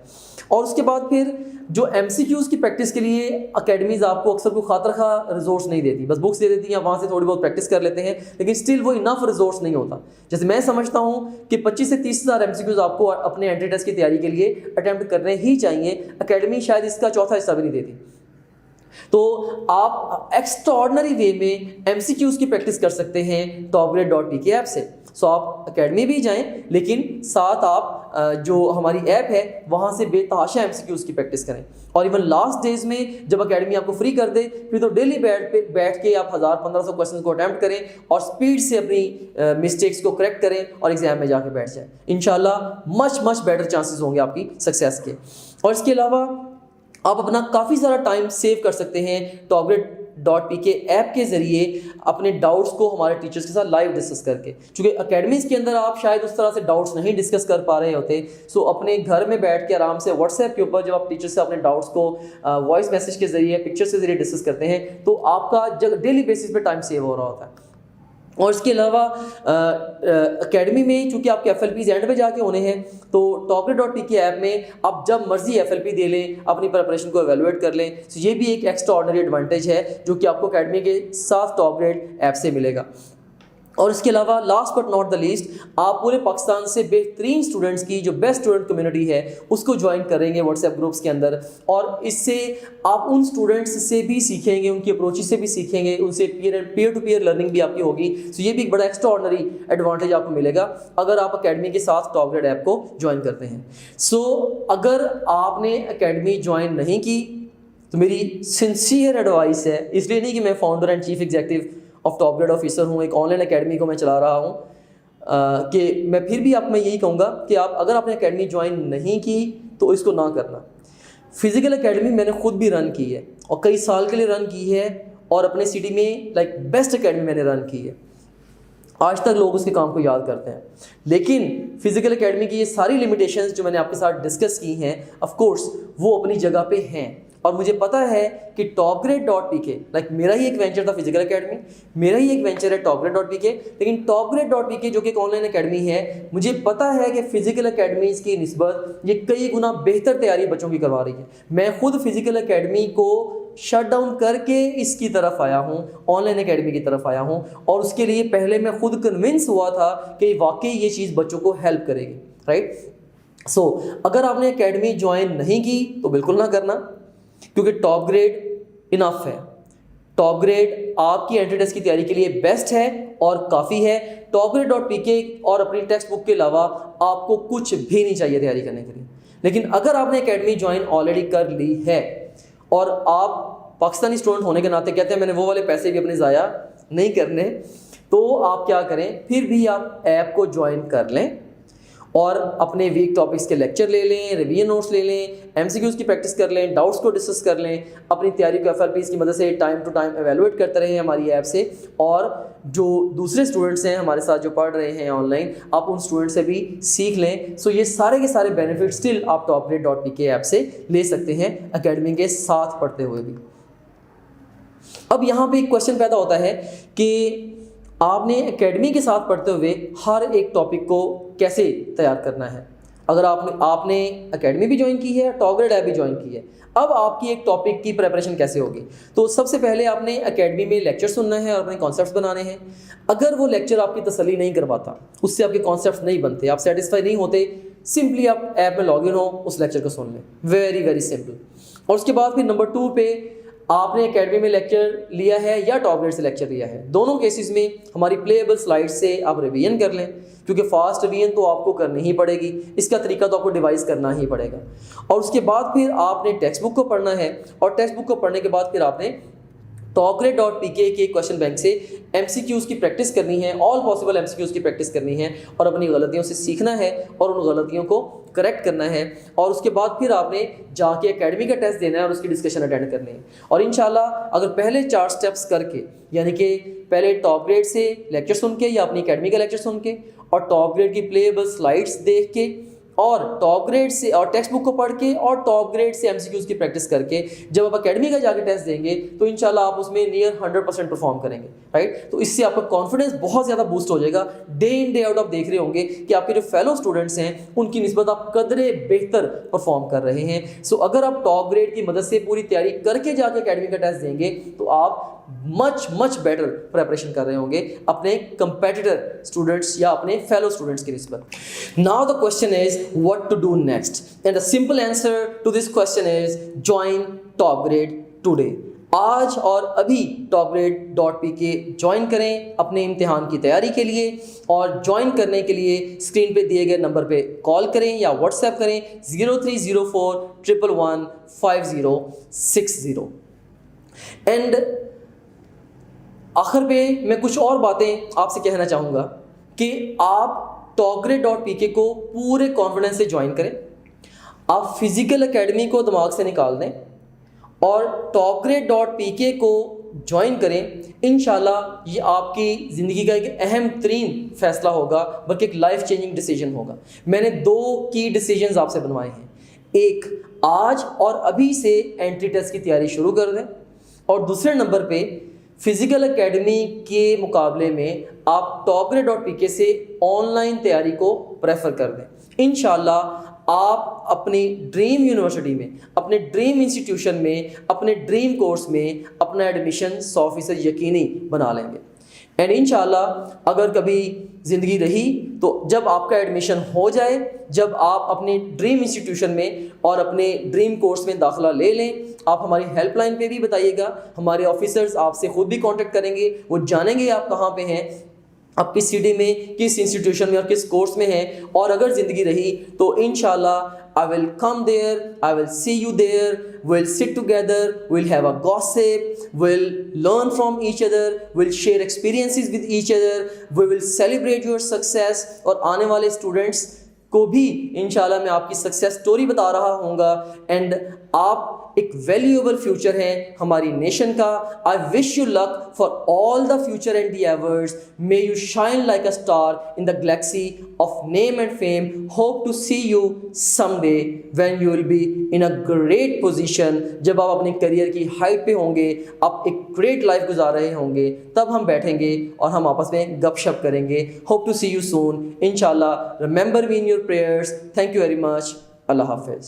और उसके बाद फिर जो MCQs की प्रैक्टिस के लिए अकेडमीज आपको अक्सर को खातर खा रिसोर्स नहीं देती, बस बुक्स दे देती हैं, वहाँ से थोड़ी बहुत प्रैक्टिस कर लेते हैं, लेकिन स्टिल वो इनफ रिसोर्स नहीं होता। जैसे मैं समझता हूँ कि 25 से 30 हज़ार MCQs आपको अपने एंट्री टेस्ट की तैयारी के लिए अटैम्प्ट करने ही चाहिए। अकेडमी शायद इसका चौथा हिस्सा भी नहीं देती। तो आप एक्स्ट्राऑर्डिनरी वे में MCQs की प्रैक्टिस कर सकते हैं topgrade.pk ऐप से। सो आप अकेडमी भी जाएं, लेकिन साथ आप जो हमारी ऐप है वहाँ से बेतहाशा MCQs की प्रैक्टिस करें। और इवन लास्ट डेज में जब अकेडमी आपको फ्री कर दे, फिर तो डेली बैठ के आप 1000-1500 क्वेश्चन को अटैम्प्ट करें और स्पीड से अपनी मिस्टेक्स को करेक्ट करें और एग्जाम में जाके बैठ जाए। इंशाल्लाह मच बेटर चांसेस होंगे आपकी सक्सेस के। और इसके अलावा आप अपना काफ़ी सारा टाइम सेव कर सकते हैं topgrade.pk ऐप के ज़रिए अपने डाउट्स को हमारे टीचर्स के साथ लाइव डिस्कस करके। क्योंकि अकेडमीज़ के अंदर आप शायद उस तरह से डाउट्स नहीं डिस्कस कर पा रहे होते, सो अपने घर में बैठ के आराम से व्हाट्सएप के ऊपर जब आप टीचर से अपने डाउट्स को वॉइस मैसेज के ज़रिए, पिक्चर्स के ज़रिए डिस्कस करते हैं, तो आपका डेली बेसिस पे टाइम सेव हो रहा होता है। और इसके अलावा अकेडमी में चूँकि आपके FLPs एंड पे जाके होने हैं, तो topgrade.pk ऐप में आप जब मर्जी FLP दे लें, अपनी प्रिपरेशन को एवेलुएट कर लें। तो ये भी एक एक्स्ट्रा ऑर्डिनरी एडवांटेज है जो कि आपको अकेडमी के साथ टॉपग्रेड ऐप से मिलेगा। और इसके अलावा last but not the least, आप पूरे पाकिस्तान से बेहतरीन स्टूडेंट्स की जो बेस्ट स्टूडेंट कम्युनिटी है उसको ज्वाइन करेंगे व्हाट्सएप ग्रुप्स के अंदर, और इससे आप उन स्टूडेंट्स से भी सीखेंगे, उनकी अप्रोच से भी सीखेंगे, उनसे पीयर टू पीयर लर्निंग भी आपकी होगी। सो ये भी एक बड़ा एक्स्ट्रा ऑर्डिनरी एडवांटेज आपको मिलेगा अगर आप अकेडमी के साथ टॉपग्रेड ऐप को ज्वाइन करते हैं। सो अगर आपने अकेडमी ज्वाइन नहीं की तो मेरी सिंसियर एडवाइस है, इसलिए नहीं कि मैं founder and chief executive of Topgrade officer हूँ, एक ऑनलाइन एकेडमी को मैं चला रहा हूँ, कि मैं फिर भी मैं यही कहूँगा कि आप अगर आपने एकेडमी ज्वाइन नहीं की तो इसको ना करना। फिजिकल एकेडमी मैंने खुद भी रन की है और कई साल के लिए रन की है, और अपने सिटी में बेस्ट एकेडमी मैंने रन की है। आज तक लोग उसके काम को याद करते हैं, लेकिन फिजिकल एकेडमी की ये सारी लिमिटेशंस जो मैंने आपके साथ डिस्कस की हैं, ऑफ कोर्स वो अपनी जगह पे हैं। और मुझे पता है कि topgrade.pk मेरा ही एक वेंचर था फिजिकल एकेडमी, मेरा ही एक वेंचर है topgrade.pk, लेकिन topgrade.pk जो कि एक ऑनलाइन एकेडमी है, मुझे पता है कि फिजिकल एकेडमीज़ की निस्बत ये कई गुना बेहतर तैयारी बच्चों की करवा रही है। मैं खुद फिजिकल एकेडमी को शट डाउन करके इसकी तरफ आया हूँ, ऑनलाइन एकेडमी की तरफ आया हूँ, और उसके लिए पहले मैं खुद कन्विंस हुआ था कि वाकई ये चीज़ बच्चों को हेल्प करेगी, राइट। सो अगर आपने एकेडमी ज्वाइन नहीं की तो बिल्कुल ना करना, क्योंकि टॉपग्रेड इनफ है। टॉपग्रेड आपकी एंट्री टेस्ट की तैयारी के लिए बेस्ट है और काफ़ी है। topgrade.pk और अपनी टेक्स्ट बुक के अलावा आपको कुछ भी नहीं चाहिए तैयारी करने के लिए। लेकिन अगर आपने एकेडमी ज्वाइन ऑलरेडी कर ली है और आप पाकिस्तानी स्टूडेंट होने के नाते कहते हैं मैंने वो वाले पैसे भी अपने ज़ाया नहीं करने, तो आप क्या करें, फिर भी आप ऐप को ज्वाइन कर लें और अपने वीक टॉपिक्स के लेक्चर ले लें, रिवीजन नोट्स ले लें, MCQs की प्रैक्टिस कर लें, डाउट्स को डिस्कस कर लें, अपनी तैयारी को FLPs की मदद से टाइम टू टाइम एवेलुएट करते रहें हमारी ऐप से। और जो दूसरे स्टूडेंट्स हैं हमारे साथ जो पढ़ रहे हैं ऑनलाइन, आप उन स्टूडेंट से भी सीख लें। सो ये सारे के सारे बेनिफिट स्टिल आप topgrade.pk ऐप से ले सकते हैं अकेडमी के साथ पढ़ते हुए भी। अब यहाँ पे एक क्वेश्चन पैदा होता है कि आपने एकेडमी के साथ पढ़ते हुए हर एक टॉपिक को कैसे तैयार करना है। अगर आपने एकेडमी भी ज्वाइन की है, टॉपग्रेड ऐप भी ज्वाइन की है, अब आपकी एक टॉपिक की प्रिपरेशन कैसे होगी। तो सबसे पहले आपने एकेडमी में लेक्चर सुनना है और अपने कॉन्सेप्ट्स बनाने हैं। अगर वो लेक्चर आपकी तसल्ली नहीं करवाता, उससे आपके कॉन्सेप्ट्स नहीं बनते, आप सेटिस्फाई नहीं होते, सिंपली आप ऐप में लॉगिन हो, उस लेक्चर को सुन लें, वेरी वेरी सिंपल। और उसके बाद फिर नंबर 2 पे आपने एकेडमी में लेक्चर लिया है या टॉपग्रेड से लेक्चर लिया है, दोनों केसेस में हमारी प्लेएबल स्लाइड्स से आप रिवीजन कर लें, क्योंकि फास्ट रिवीजन तो आपको करनी ही पड़ेगी, इसका तरीका तो आपको डिवाइस करना ही पड़ेगा। और उसके बाद फिर आपने टेक्स्ट बुक को पढ़ना है, और टेक्स्ट बुक को पढ़ने के बाद फिर आपने topgrade.pk के क्वेश्चन बैंक से MCQs की प्रैक्टिस करनी है, ऑल पॉसिबल MCQs की प्रैक्टिस करनी है, और अपनी गलतियों से सीखना है और उन गलतियों को करेक्ट करना है। और उसके बाद फिर आपने जाके एकेडमी का टेस्ट देना है और उसकी डिस्कशन अटेंड करनी है। और इंशाल्लाह अगर पहले 4 स्टेप्स करके, यानी कि पहले टॉपग्रेड से लेक्चर सुन के या अपनी एकेडमी का लेक्चर सुन के और टॉपग्रेड की प्लेएबल स्लाइड्स देख के और टॉप ग्रेड से और टेक्स्ट बुक को पढ़ के और टॉप ग्रेड से एमसीक्यूज की प्रैक्टिस करके जब आप एकेडमी का जाके टेस्ट देंगे तो इंशाल्लाह आप उसमें नियर 100% परफॉर्म करेंगे, राइट। तो इससे आपका कॉन्फिडेंस बहुत ज़्यादा बूस्ट हो जाएगा। डे इन डे आउट आप देख रहे होंगे कि आपके जो फेलो स्टूडेंट्स हैं उनकी निस्बत आप कदरे बेहतर परफॉर्म कर रहे हैं। सो अगर आप टॉप ग्रेड की मदद से पूरी तैयारी करके जाके एकेडमी का टेस्ट देंगे तो आप मच बेटर प्रेपरेशन कर रहे होंगे अपने कंपेटिटर स्टूडेंट्स या अपने फेलो स्टूडेंट्स की निस्बत। Now the question is what to do next, and the simple answer to this question is join Top Grade today. आज और अभी topgrade.pk ज्वाइन करें अपने इम्तिहान की तैयारी के लिए, और ज्वाइन करने के लिए स्क्रीन पे दिए गए नंबर पे कॉल करें या व्हाट्सएप करें 0304115060। एंड आखिर पे मैं कुछ और बातें आपसे कहना चाहूँगा कि आप topgrade.pk को पूरे कॉन्फिडेंस से ज्वाइन करें। आप फिजिकल एकेडमी को दिमाग से निकाल दें और topgrade.pk को ज्वाइन करें। इंशाल्लाह ये आपकी ज़िंदगी का एक अहम तरीन फैसला होगा, बल्कि एक लाइफ चेंजिंग डिसीजन होगा। मैंने 2 की डिसीजंस आपसे बनवाए हैं। एक, आज और अभी से एंट्री टेस्ट की तैयारी शुरू कर दें, और दूसरे नंबर पे फिजिकल एकेडमी के मुकाबले में आप topgrade.pk से ऑनलाइन तैयारी को प्रेफर कर दें। इंशाल्लाह आप अपनी ड्रीम यूनिवर्सिटी में, अपने ड्रीम इंस्टीट्यूशन में, अपने ड्रीम कोर्स में अपना एडमिशन 100% यकीनी बना लेंगे। एंड इंशाल्लाह अगर कभी ज़िंदगी रही तो जब आपका एडमिशन हो जाए, जब आप अपने ड्रीम इंस्टीट्यूशन में और अपने ड्रीम कोर्स में दाखिला ले लें, आप हमारी हेल्पलाइन पे भी बताइएगा। हमारे ऑफिसर्स आपसे खुद भी कांटेक्ट करेंगे, वो जानेंगे आप कहाँ पे हैं, आप किस सिटी में, किस इंस्टीट्यूशन में और किस कोर्स में हैं। और अगर ज़िंदगी रही तो इंशाल्लाह I will come there, I will see you there, we'll sit together, we'll have a gossip, we'll learn from each other, we'll share experiences with each other, we will celebrate your success। और आने वाले students को भी इंशाल्लाह मैं आपकी success story बता रहा हूँगा। एंड आप एक वैल्यूएबल फ्यूचर है हमारी नेशन का। I wish you luck for all the future endeavours. May you shine like a star in the galaxy of name and fame. Hope to see you someday when you will be in a great position. जब आप अपने career की height पे होंगे, आप एक great life गुजार रहे होंगे, तब हम बैठेंगे और हम आपस में गपशप करेंगे। Hope to see you soon इंशाल्लाह। Remember me in your prayers. Thank you very much. अल्लाह हाफिज़।